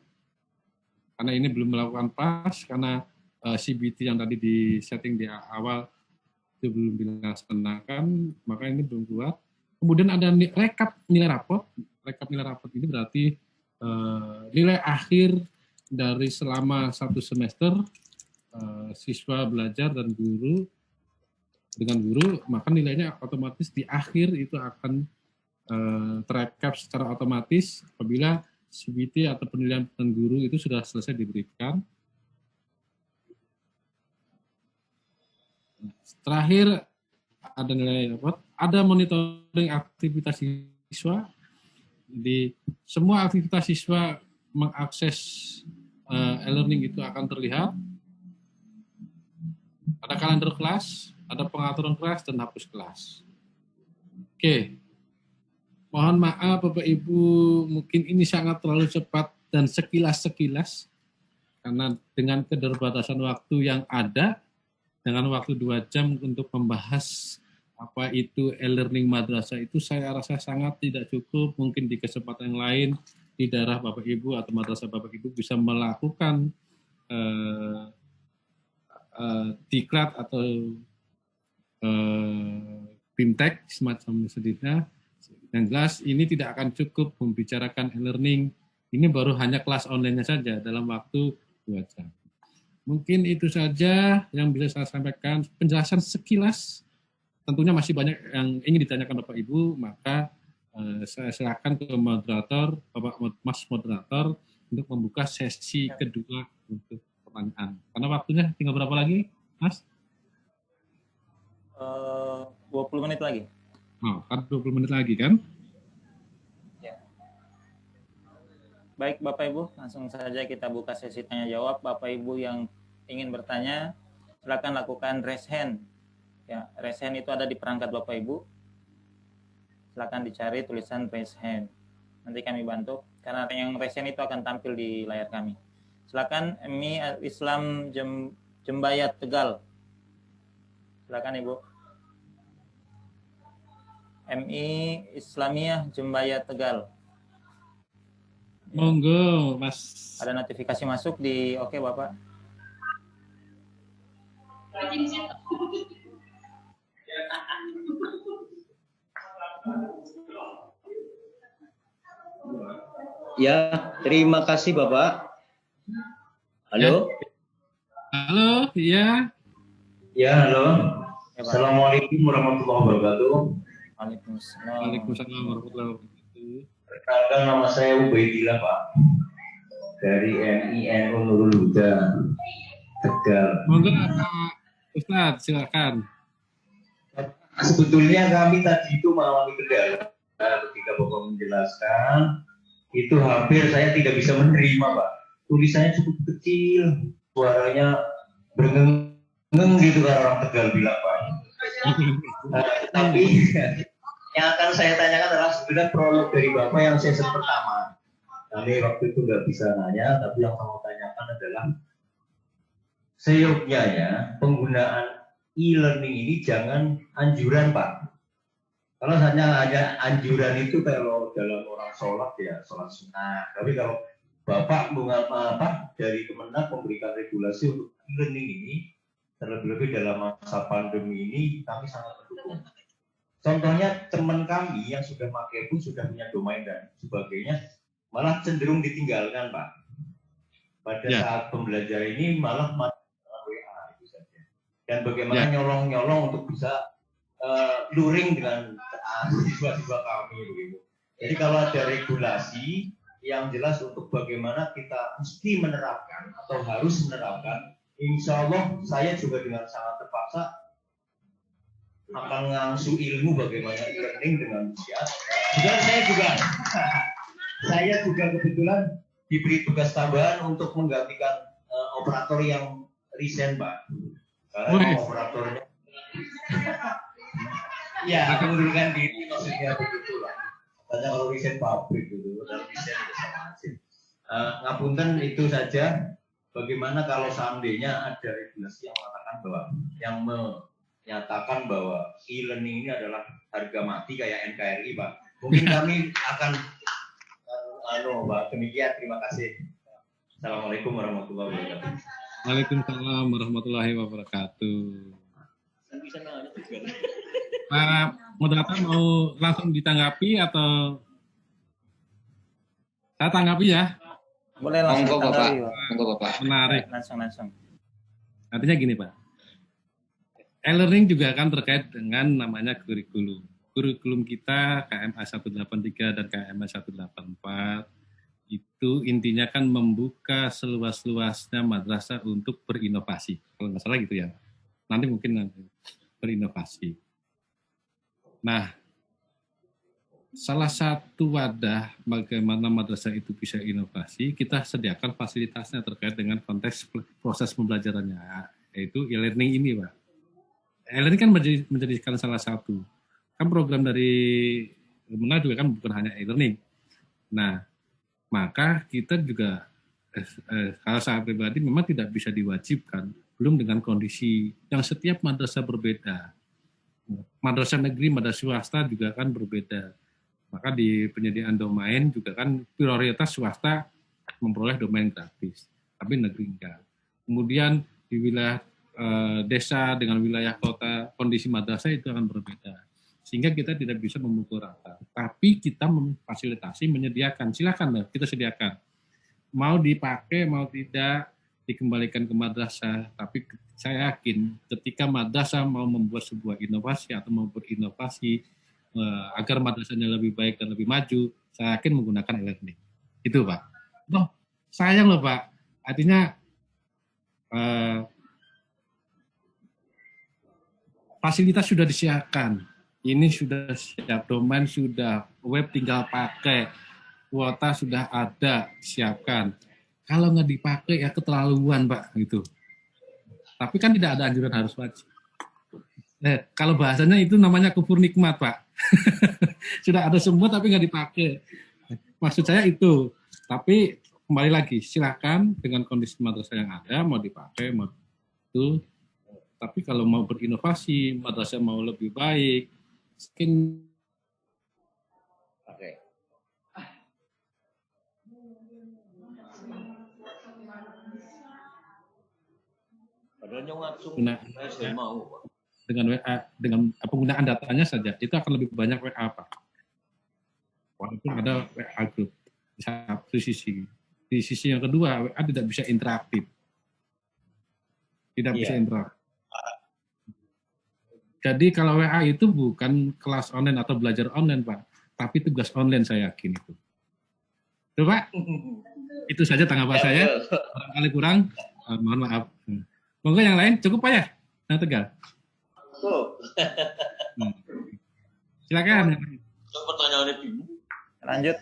Karena ini belum melakukan pas, karena CBT yang tadi di setting di awal itu belum dilaksanakan, maka ini belum keluar. Kemudian ada rekap nilai rapot. Rekap nilai rapot ini berarti nilai akhir dari selama 1 semester siswa belajar dan guru dengan guru, maka nilainya otomatis di akhir itu akan terekap secara otomatis apabila CBT atau penilaian guru itu sudah selesai diberikan. Terakhir ada nilai rapot, ada monitoring aktivitas siswa. Di semua aktivitas siswa mengakses e-learning itu akan terlihat. Ada kalender kelas, ada pengaturan kelas, dan hapus kelas. Oke, mohon maaf Bapak Ibu, mungkin ini sangat terlalu cepat dan sekilas-sekilas, karena dengan keterbatasan waktu yang ada, dengan waktu 2 jam untuk membahas apa itu e-learning madrasah itu saya rasa sangat tidak cukup. Mungkin di kesempatan yang lain di daerah Bapak Ibu atau madrasah Bapak Ibu bisa melakukan diklat atau BIMTEK semacam sejenisnya. Yang jelas ini tidak akan cukup membicarakan e-learning. Ini baru hanya kelas online-nya saja dalam waktu 2 jam. Mungkin itu saja yang bisa saya sampaikan. Penjelasan sekilas, tentunya masih banyak yang ingin ditanyakan Bapak Ibu, maka saya silakan ke moderator, Bapak Mas moderator, untuk membuka sesi kedua untuk pertanyaan. Karena waktunya tinggal berapa lagi, Mas? 20 menit lagi. Oh, kan 20 menit lagi kan? Ya. Baik Bapak Ibu, langsung saja kita buka sesi tanya jawab. Bapak Ibu yang ingin bertanya, silakan lakukan raise hand. Ya, raise hand itu ada di perangkat Bapak Ibu. Silakan dicari tulisan raise hand. Nanti kami bantu karena yang raise hand itu akan tampil di layar kami. Silakan MI Islam Jembayat Tegal. Silakan Ibu. MI Islamiyah Jembayat Tegal. Monggo, Mas. Ada notifikasi masuk di oke Bapak. Ya, terima kasih Bapak. Halo? Halo, iya. Ya, halo. Assalamualaikum warahmatullahi wabarakatuh. Waalaikumsalam. Waalaikumsalam warahmatullahi wabarakatuh. Perkenalkan, nama saya Ubaidillah Pak. Dari MINU Nurul Huda, Tegal. Monggo Pak Ustadz, silakan. Sebetulnya kami tadi itu mengalami kendala ketika Bapak menjelaskan, itu hampir saya tidak bisa menerima Pak. Tulisannya cukup kecil, suaranya berengeng gitu kan orang Tegal bilang Pak. Tapi yang akan saya tanyakan adalah sebenarnya prolog dari Bapak yang sesi pertama. Kami waktu itu nggak bisa nanya, tapi yang saya mau tanyakan adalah seyogyanya penggunaan e-learning ini jangan anjuran Pak. Kalau hanya anjuran itu kalau dalam orang sholat ya sholat sunnah. Tapi kalau Bapak dari Kemenak memberikan regulasi untuk e-learning ini, terlebih-lebih dalam masa pandemi ini kami sangat mendukung. Contohnya teman kami yang sudah pakai pun sudah punya domain dan sebagainya, malah cenderung ditinggalkan Pak. Pada saat pembelajaran ini malah WA itu saja. Dan bagaimana nyolong-nyolong untuk bisa luring dengan siswa-siswa kami begitu. Jadi kalau ada regulasi yang jelas untuk bagaimana kita mesti menerapkan atau harus menerapkan, insya Allah saya juga dengan sangat terpaksa akan ngangsu ilmu bagaimana e-learning dengan siap. Dan saya juga kebetulan diberi tugas tambahan untuk menggantikan operator yang resign Pak. Karena operatornya ya mengundurkan diri maksudnya begitulah. Katanya kalau resign pabrik gitu, dan resign sama aja. Ngapunten itu saja. Bagaimana kalau seandainya ada regulasi yang mengatakan bahwa menyatakan bahwa e-learning ini adalah harga mati kayak NKRI Pak. Mungkin kami akan Pak, demikian, terima kasih. Assalamualaikum warahmatullahi wabarakatuh. Waalaikumsalam warahmatullahi wabarakatuh. Pak moderator mau langsung ditanggapi atau saya tanggapi ya? Boleh langsung ditanggapi, Pak. Monggo Bapak. Menarik. Langsung. Artinya gini Pak, e-learning juga kan terkait dengan namanya kurikulum. Kurikulum kita KMA 183 dan KMA 184 itu intinya kan membuka seluas-luasnya madrasah untuk berinovasi. Kalau nggak salah gitu ya. Nanti berinovasi. Nah, salah satu wadah bagaimana madrasah itu bisa inovasi, kita sediakan fasilitasnya terkait dengan konteks proses pembelajarannya, yaitu e-learning ini Pak. E-learning kan menjadikan salah satu. Kan program dari Kemenak juga kan bukan hanya e-learning. Nah, maka kita juga kalau saya pribadi memang tidak bisa diwajibkan, belum dengan kondisi yang setiap madrasah berbeda. Madrasah negeri, madrasah swasta juga kan berbeda. Maka di penyediaan domain juga kan prioritas swasta memperoleh domain gratis, tapi negeri enggak. Kemudian di wilayah desa dengan wilayah kota, kondisi madrasah itu akan berbeda. Sehingga kita tidak bisa memukul rata. Tapi kita memfasilitasi, menyediakan. Silakan kita sediakan. Mau dipakai, mau tidak, dikembalikan ke madrasah. Tapi saya yakin ketika madrasah mau membuat sebuah inovasi atau mau berinovasi agar madrasahnya lebih baik dan lebih maju, saya yakin menggunakan e-learning. Itu Pak. Loh, sayang loh Pak. Artinya fasilitas sudah disiapkan. Ini sudah siap, domain sudah, web tinggal pakai. kuota sudah ada, siapkan. Kalau nggak dipakai ya keterlaluan, Pak, gitu. Tapi kan tidak ada anjuran harus wajib. Kalau bahasanya itu namanya kufur nikmat, Pak. Sudah ada semua tapi nggak dipakai. Maksud saya itu. Tapi kembali lagi, silakan dengan kondisi madrasah yang ada, mau dipakai, mau itu. Tapi kalau mau berinovasi, madrasah mau lebih baik, mungkin. Oke. Padahal langsung saya mau. Dengan WA, dengan penggunaan datanya saja, itu akan lebih banyak WA, Pak. Walaupun ada WA group di satu sisi. Di sisi yang kedua, WA tidak bisa interaktif. Tidak bisa interaktif. Jadi kalau WA itu bukan kelas online atau belajar online, Pak. Tapi tugas online, saya yakin itu. Tuh, Pak. Itu saja tanggapan saya. Barangkali kurang, mohon maaf. Monggo yang lain, cukup Pak ya? Yang Tegal. Silakan. Pertanyaannya bingung. Lanjut,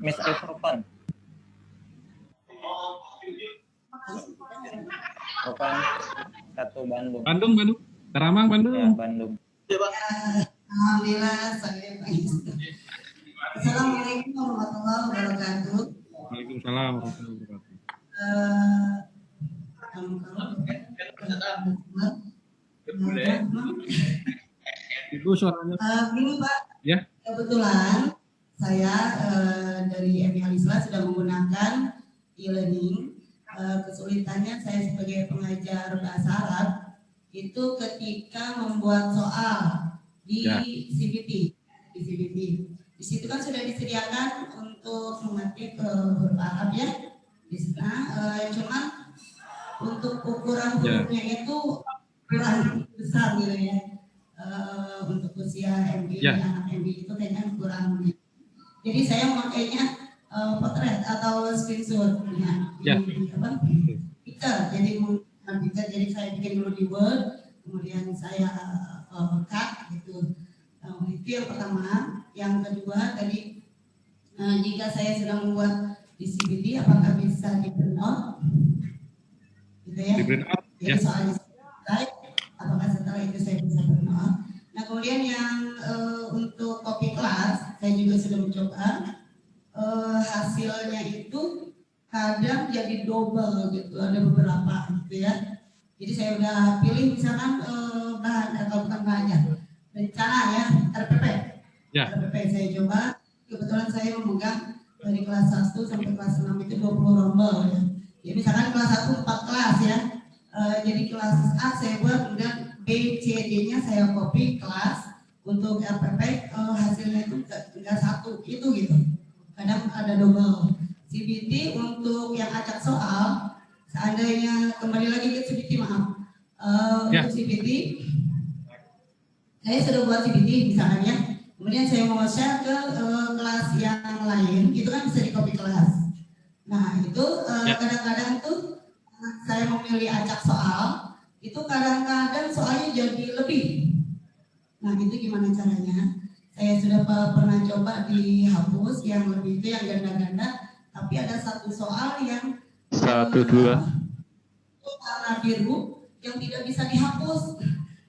Miss Alfurqan. Alfurqan 1 Bandung. Bandung. Karamang, Bandung. Ya, Bandung. Alhamdulillah, saya Pak. Assalamualaikum warahmatullahi wabarakatuh. Waalaikumsalam warahmatullahi wabarakatuh. Ibu suaranya. Begini Pak, ya. Kebetulan saya dari MI Al-Islah sudah menggunakan e-learning. Kesulitannya saya sebagai pengajar bahasa Arab itu ketika membuat soal di CBT. Di situ kan sudah disediakan untuk mengetik huruf Arab ya. Di sana cuman untuk ukuran hurufnya itu kurang besar gitu ya. Untuk usia MB, anak MB itu kayaknya kurang. Jadi saya memakainya potret atau screenshot picture. Jadi saya bikin dulu di Word, kemudian saya cut gitu. Itu yang pertama. Yang kedua tadi jika saya sedang membuat di CBD apakah bisa di print out? Gitu ya. Di print out. Jadi soalnya apakah setelah itu saya bisa print out? Nah kemudian yang untuk copy kelas saya juga sudah mencoba, hasilnya itu kadang jadi double gitu, ada beberapa gitu ya. Jadi saya udah pilih misalkan bahan atau bukan bahannya, rencana ya RPP. RPP saya coba, kebetulan saya memegang dari kelas 1 sampai kelas 6 itu 20 rombel ya. Jadi misalkan kelas 1 4 kelas ya. Jadi kelas A saya buat, kemudian B, C, D-nya saya copy kelas. Untuk RPP hasilnya itu enggak satu, itu gitu. Kadang ada double. CBT untuk yang acak soal, seandainya kembali lagi ke CBT maaf. Untuk CBT, saya sudah buat CBT misalkan ya. Kemudian saya mau share ke kelas yang lain, itu kan bisa di copy kelas. Nah itu kadang-kadang tuh saya memilih acak soal, itu kadang-kadang soalnya jadi lebih. Nah itu gimana caranya? Saya sudah pernah coba dihapus yang lebih itu yang ganda-ganda, tapi ada satu soal yang 1, 2 warna biru yang tidak bisa dihapus.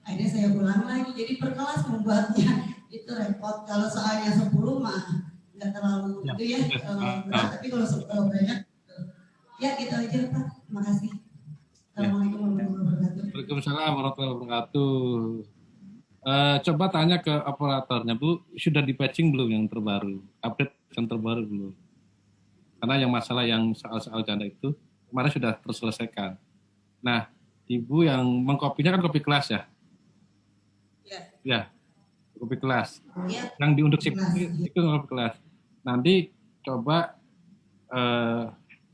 Akhirnya saya ulang lagi, jadi per kelas membuatnya itu repot. Kalau soalnya 10 mah nggak terlalu itu ya berat, tapi kalau banyak ya gitu aja Pak. Terima kasih. Assalamualaikum warahmatullahi wabarakatuh. Waalaikumsalam warahmatullahi wabarakatuh. Coba tanya ke operatornya Bu, sudah di patching belum yang terbaru? Update yang terbaru belum? Karena yang masalah yang soal-soal ganda itu kemarin sudah terselesaikan. Nah, Ibu yang mengkopinya kan kopi kelas ya? Ya, kopi kelas. Yang diunduh itu kopi kelas. Nanti coba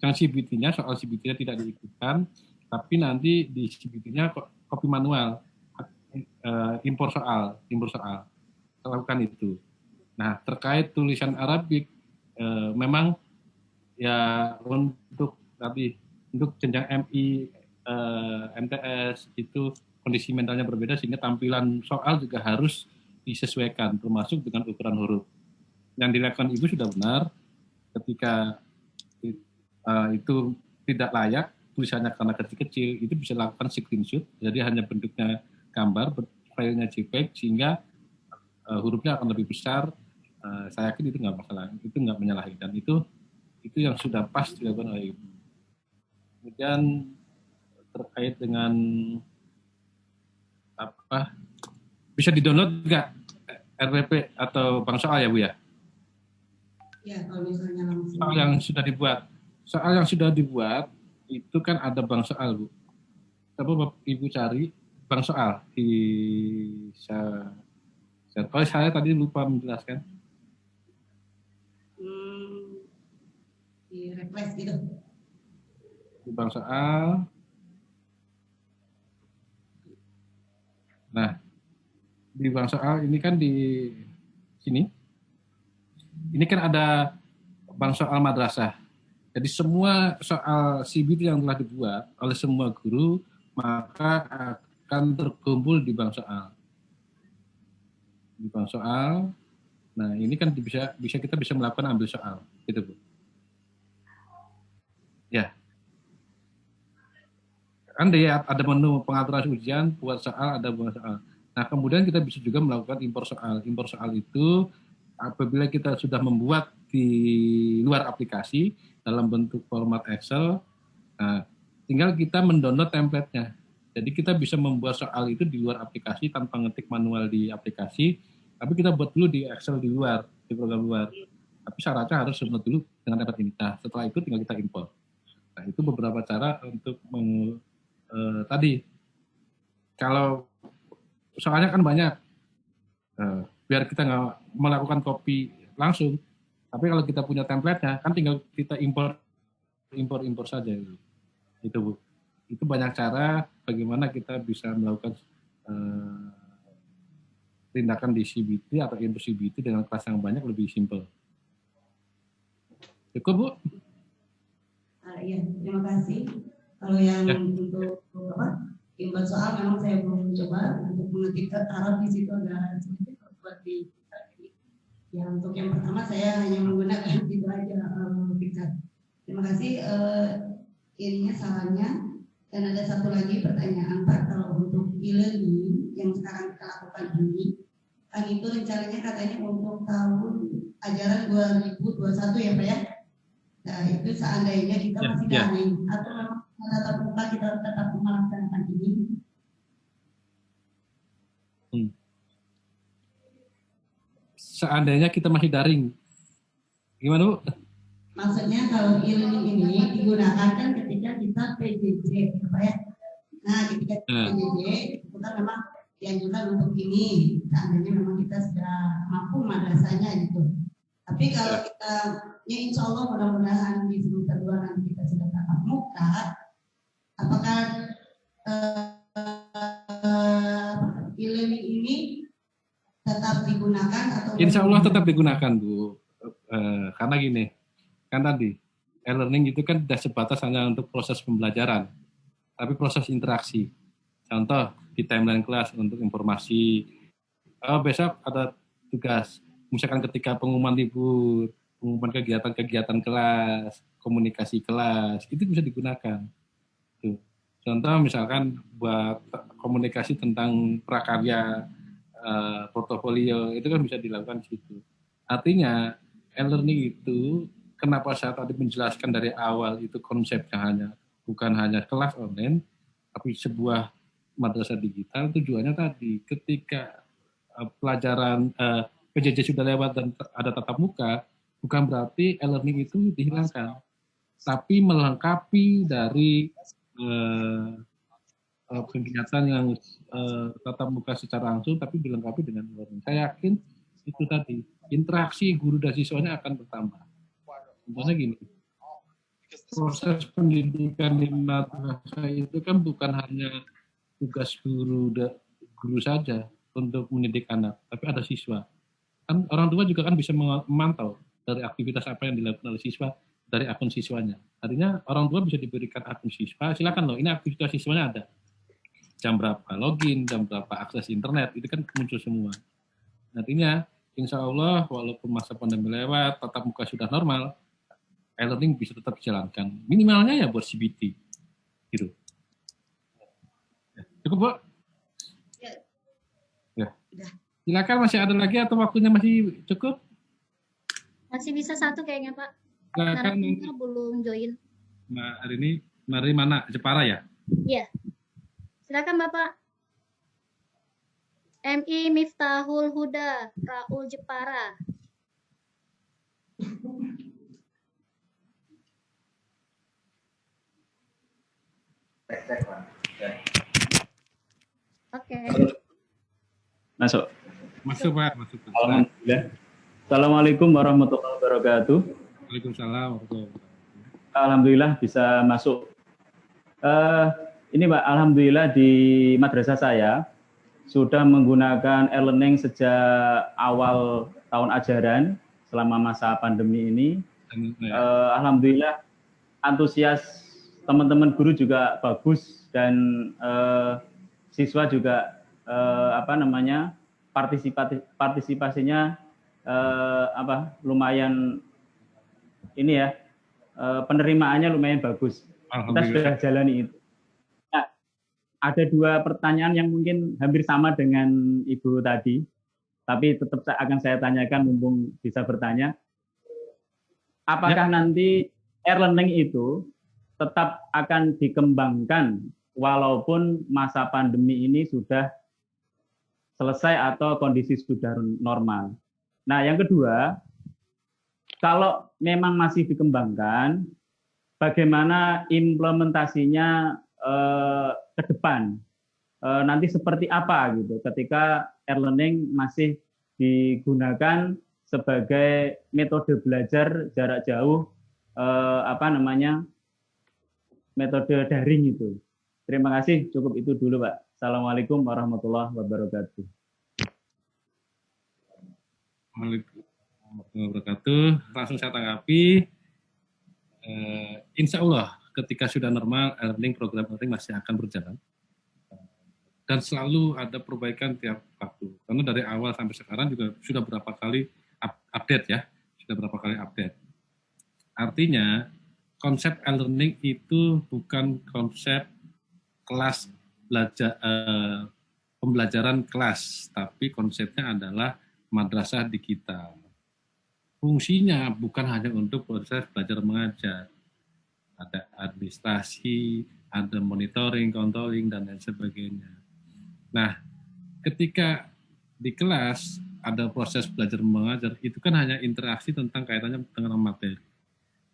yang CBT-nya, soal CBT-nya tidak diikutkan, tapi nanti di CBT-nya kopi manual, impor soal. Lakukan itu. Nah, terkait tulisan Arabik, memang ya untuk jenjang MI, MTS itu kondisi mentalnya berbeda sehingga tampilan soal juga harus disesuaikan termasuk dengan ukuran huruf. Yang dilakukan Ibu sudah benar ketika itu tidak layak, tulisannya karena kecil-kecil, itu bisa lakukan screenshot, jadi hanya bentuknya gambar, filenya JPEG, sehingga hurufnya akan lebih besar. Saya yakin itu nggak masalah, itu nggak menyalahi, dan itu yang sudah pas dilakukan oleh Ibu. Kemudian terkait dengan apa, bisa di-download nggak RPP atau Bank Soal ya Bu ya? Ya, kalau misalnya langsung. Soal yang sudah dibuat itu kan ada Bank Soal Bu. Coba Ibu cari Bank Soal di saya tadi lupa menjelaskan. Di request gitu. Di Bank Soal. Nah, di Bank Soal ini kan di sini. Ini kan ada Bank Soal Madrasah. Jadi semua soal CBT yang telah dibuat oleh semua guru maka akan terkumpul di Bank Soal. Di Bank Soal. Nah, ini kan kita bisa melakukan ambil soal, gitu Bu. Ya. Kan dia ada menu pengaturan ujian, buat soal, ada buat soal. Nah, kemudian kita bisa juga melakukan impor soal. Impor soal itu apabila kita sudah membuat di luar aplikasi dalam bentuk format Excel, nah, tinggal kita mendownload template-nya. Jadi kita bisa membuat soal itu di luar aplikasi tanpa ngetik manual di aplikasi, tapi kita buat dulu di Excel di luar, di program luar. Tapi syaratnya harus download dulu dengan template ini. Nah, setelah itu tinggal kita impor. Nah, itu beberapa cara untuk tadi. Kalau soalnya kan banyak, biar kita nggak melakukan copy langsung, tapi kalau kita punya template-nya, kan tinggal kita impor saja. Itu Bu. Itu banyak cara bagaimana kita bisa melakukan tindakan di CBT atau impor CBT dengan kelas yang banyak lebih simpel. Cukup Bu? Iya, terima kasih. Kalau yang untuk impor soal memang saya belum coba untuk mengetik Arab di situ agak sedikit buat di ya. Untuk yang pertama saya hanya menggunakan itu aja Pixar. Terima kasih ininya sarannya. Dan ada satu lagi pertanyaan Pak, kalau untuk e-learning yang sekarang kita lakukan ini, kan itu rencananya katanya untuk tahun ajaran 2021 ya Pak ya. Nah itu seandainya kita masih daring atau memang tatap muka kita tetap melaksanakan ini. Seandainya kita masih daring, gimana Bu? Maksudnya kalau e-learning ini digunakan kan ketika kita PJJ, Pak ya. Nah ketika PJJ itu kan memang dianjurkan untuk ini, seandainya memang kita sudah mampu madrasahnya gitu. Tapi kalau kita, ya insya Allah mudah-mudahan di semester 2 nanti kita sudah tatap muka, apakah e-learning ini tetap digunakan atau? Insya Allah tetap digunakan Bu, karena gini, kan tadi e-learning itu kan tidak sebatas hanya untuk proses pembelajaran, tapi proses interaksi. Contoh di timeline kelas untuk informasi, besok ada tugas, misalkan ketika pengumuman libur, pengumuman kegiatan-kegiatan kelas, komunikasi kelas, itu bisa digunakan. Tuh. Contoh misalkan buat komunikasi tentang prakarya, portofolio, itu kan bisa dilakukan di situ. Artinya e-learning itu, kenapa saya tadi menjelaskan dari awal itu konsepnya bukan hanya kelas online, tapi sebuah madrasah digital. Tujuannya tadi ketika pelajaran PJJ sudah lewat dan ada tatap muka, bukan berarti e-learning itu dihilangkan, tapi melengkapi dari kegiatan yang tatap muka secara langsung, tapi dilengkapi dengan e-learning. Saya yakin itu tadi interaksi guru dan siswanya akan bertambah. Contohnya gini, proses pendidikan di madrasah itu kan bukan hanya tugas guru saja untuk mendidik anak, tapi ada siswa. Kan orang tua juga kan bisa memantau dari aktivitas apa yang dilakukan oleh siswa dari akun siswanya. Artinya orang tua bisa diberikan akun siswa, silakan loh, ini aktivitas siswanya ada. Jam berapa login, jam berapa akses internet, itu kan muncul semua. Artinya insya Allah walaupun masa pandemi lewat, tatap muka sudah normal, e-learning bisa tetap dijalankan. Minimalnya ya buat CBT, gitu. Cukup, Bu? Ya. Silakan, masih ada lagi atau waktunya masih cukup? Masih bisa satu kayaknya, Pak. Silakan. Narasumber belum join. Mbak hari ini dari mana? Jepara ya? Iya. Silakan Bapak. MI Miftahul Huda, Raul Jepara. Oke. Masuk. Masuk, Pak. Masuk. Alhamdulillah. Assalamualaikum warahmatullahi wabarakatuh. Waalaikumsalam warahmatullahi wabarakatuh. Alhamdulillah bisa masuk. Ini Pak, alhamdulillah di madrasah saya sudah menggunakan e-learning sejak awal tahun ajaran selama masa pandemi ini. Alhamdulillah antusias teman-teman guru juga bagus dan siswa juga partisipasinya lumayan ini ya, penerimaannya lumayan bagus. Kita sudah jalani itu. Nah, ada dua pertanyaan yang mungkin hampir sama dengan Ibu tadi, tapi tetap akan saya tanyakan mumpung bisa bertanya. Apakah nanti e-learning itu tetap akan dikembangkan walaupun masa pandemi ini sudah selesai atau kondisi sudah normal? Nah, yang kedua, kalau memang masih dikembangkan, bagaimana implementasinya ke depan? Nanti seperti apa gitu ketika e-learning masih digunakan sebagai metode belajar jarak jauh, metode daring itu. Terima kasih, cukup itu dulu Pak. Assalamualaikum warahmatullahi wabarakatuh. Waalaikumsalam warahmatullahi wabarakatuh. Langsung saya tanggapi. Insya Allah ketika sudah normal, e-learning, program e-learning masih akan berjalan. Dan selalu ada perbaikan tiap waktu. Karena dari awal sampai sekarang juga sudah berapa kali update ya. Sudah berapa kali update. Artinya, konsep e-learning itu bukan konsep kelas belajar, pembelajaran kelas, tapi konsepnya adalah madrasah digital. Fungsinya bukan hanya untuk proses belajar mengajar. Ada administrasi, ada monitoring, controlling, dan lain sebagainya. Nah, ketika di kelas ada proses belajar mengajar, itu kan hanya interaksi tentang kaitannya dengan materi.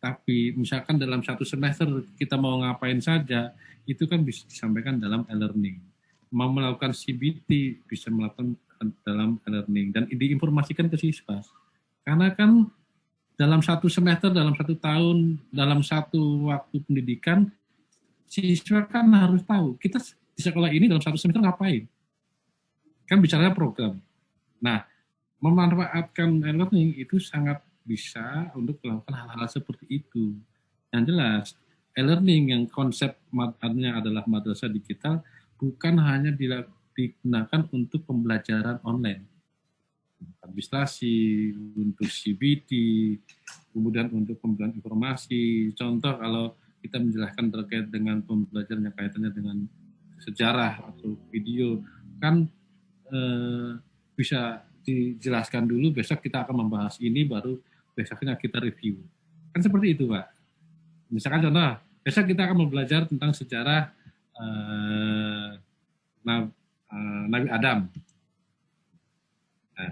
Tapi misalkan dalam satu semester kita mau ngapain saja, itu kan bisa disampaikan dalam e-learning. Mau melakukan CBT, bisa melakukan dalam e-learning. Dan diinformasikan ke siswa. Karena kan dalam satu semester, dalam satu tahun, dalam satu waktu pendidikan, siswa kan harus tahu, kita di sekolah ini dalam satu semester ngapain. Kan bicaranya program. Nah, memanfaatkan e-learning itu sangat bisa untuk melakukan hal-hal seperti itu. Yang jelas, e-learning yang konsep artinya adalah madrasah digital, bukan hanya digunakan untuk pembelajaran online. Administrasi, untuk CBT, kemudian untuk pemberian informasi. Contoh kalau kita menjelaskan terkait dengan pembelajaran yang kaitannya dengan sejarah atau video, kan bisa dijelaskan dulu, besok kita akan membahas ini, baru besoknya kita review. Kan seperti itu, Pak. Misalkan contoh, besok kita akan belajar tentang sejarah Nabi Adam. Nah,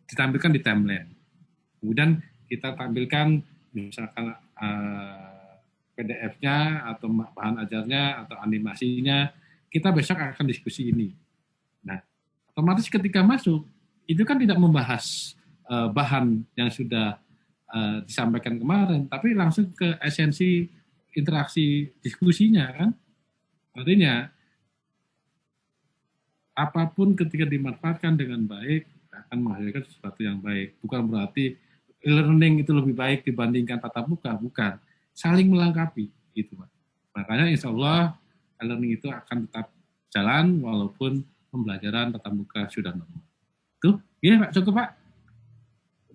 ditampilkan di timeline. Kemudian kita tampilkan misalkan PDF-nya atau bahan ajarnya atau animasinya. Kita besok akan diskusi ini. Nah, otomatis ketika masuk itu kan tidak membahas bahan yang sudah disampaikan kemarin, tapi langsung ke esensi interaksi diskusinya kan. Artinya apapun ketika dimanfaatkan dengan baik akan menghasilkan sesuatu yang baik. Bukan berarti e-learning itu lebih baik dibandingkan tatap muka, bukan. Saling melengkapi, gitu Pak. Makanya insya Allah e-learning itu akan tetap jalan walaupun pembelajaran tatap muka sudah normal. Tuh, iya Pak, cukup Pak.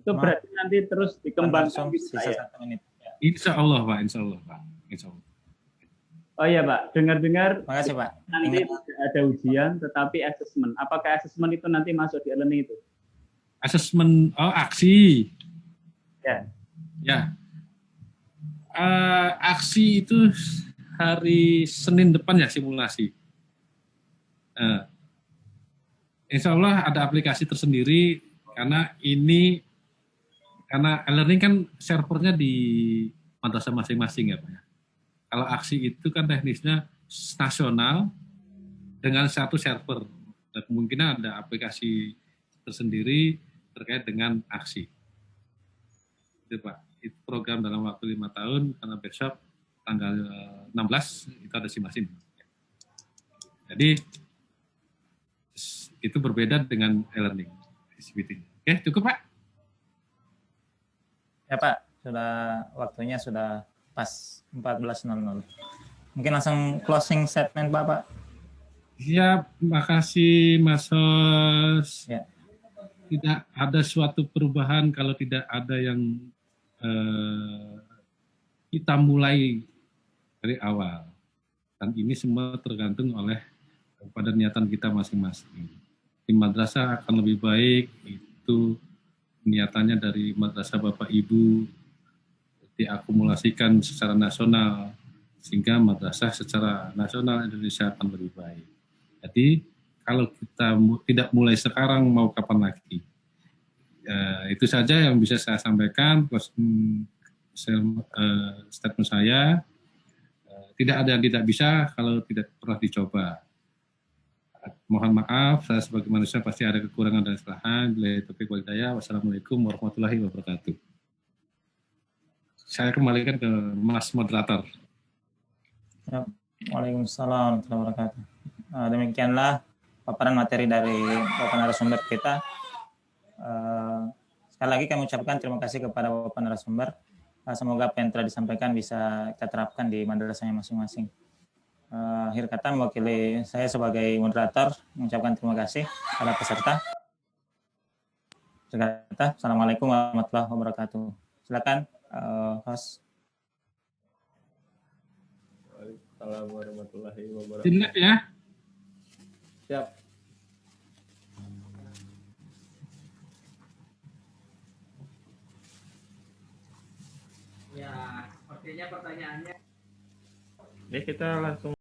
Itu berarti nanti terus dikembangkan sisa 1 menit. Insya Allah Pak, Insya Allah Pak, Insya Allah. Oh iya Pak, dengar-dengar Makasih Pak. nanti tidak ada ujian, tetapi asesmen. Apakah asesmen itu nanti masuk di e-learning itu? Asesmen, aksi. Ya. Ya. Aksi itu hari Senin depan ya simulasi. Insya Allah ada aplikasi tersendiri karena e-learning kan servernya di madrasah masing-masing ya Pak ya. Kalau aksi itu kan teknisnya nasional dengan satu server. Dan kemungkinan ada aplikasi tersendiri terkait dengan aksi. Itu Pak, itu program dalam waktu 5 tahun karena besok tanggal 16 itu ada SIMASIM. Jadi itu berbeda dengan e-learning. Oke, cukup Pak? Ya Pak, waktunya sudah pas 14.00. Mungkin langsung closing statement Bapak. Siap, makasih Mas Hos. Ya. Tidak ada suatu perubahan kalau tidak ada yang kita mulai dari awal. Dan ini semua tergantung oleh pada niatan kita masing-masing. Di madrasah akan lebih baik, itu niatannya dari madrasah Bapak Ibu, diakumulasikan secara nasional sehingga madrasah secara nasional Indonesia akan lebih baik. Jadi kalau kita tidak mulai sekarang mau kapan lagi? Itu saja yang bisa saya sampaikan. Statement saya, tidak ada yang tidak bisa kalau tidak pernah dicoba. Mohon maaf, saya sebagai manusia pasti ada kekurangan dan kesalahan. Billahi taufiq wal hidayah. Wassalamualaikum warahmatullahi wabarakatuh. Saya kembalikan ke Mas Moderator. Ya, Waalaikumsalam warahmatullahi wabarakatuh. Demikianlah paparan materi dari Bapak narasumber kita. Sekali lagi kami ucapkan terima kasih kepada Bapak narasumber. Semoga apa yang telah disampaikan bisa kita terapkan di madrasahnya masing-masing. Akhir kata mewakili saya sebagai moderator mengucapkan terima kasih kepada peserta. Assalamualaikum warahmatullahi wabarakatuh. Silakan host. Assalamualaikum warahmatullahi wabarakatuh. Siap ya. Siap. Ya, sepertinya pertanyaannya. Jadi kita langsung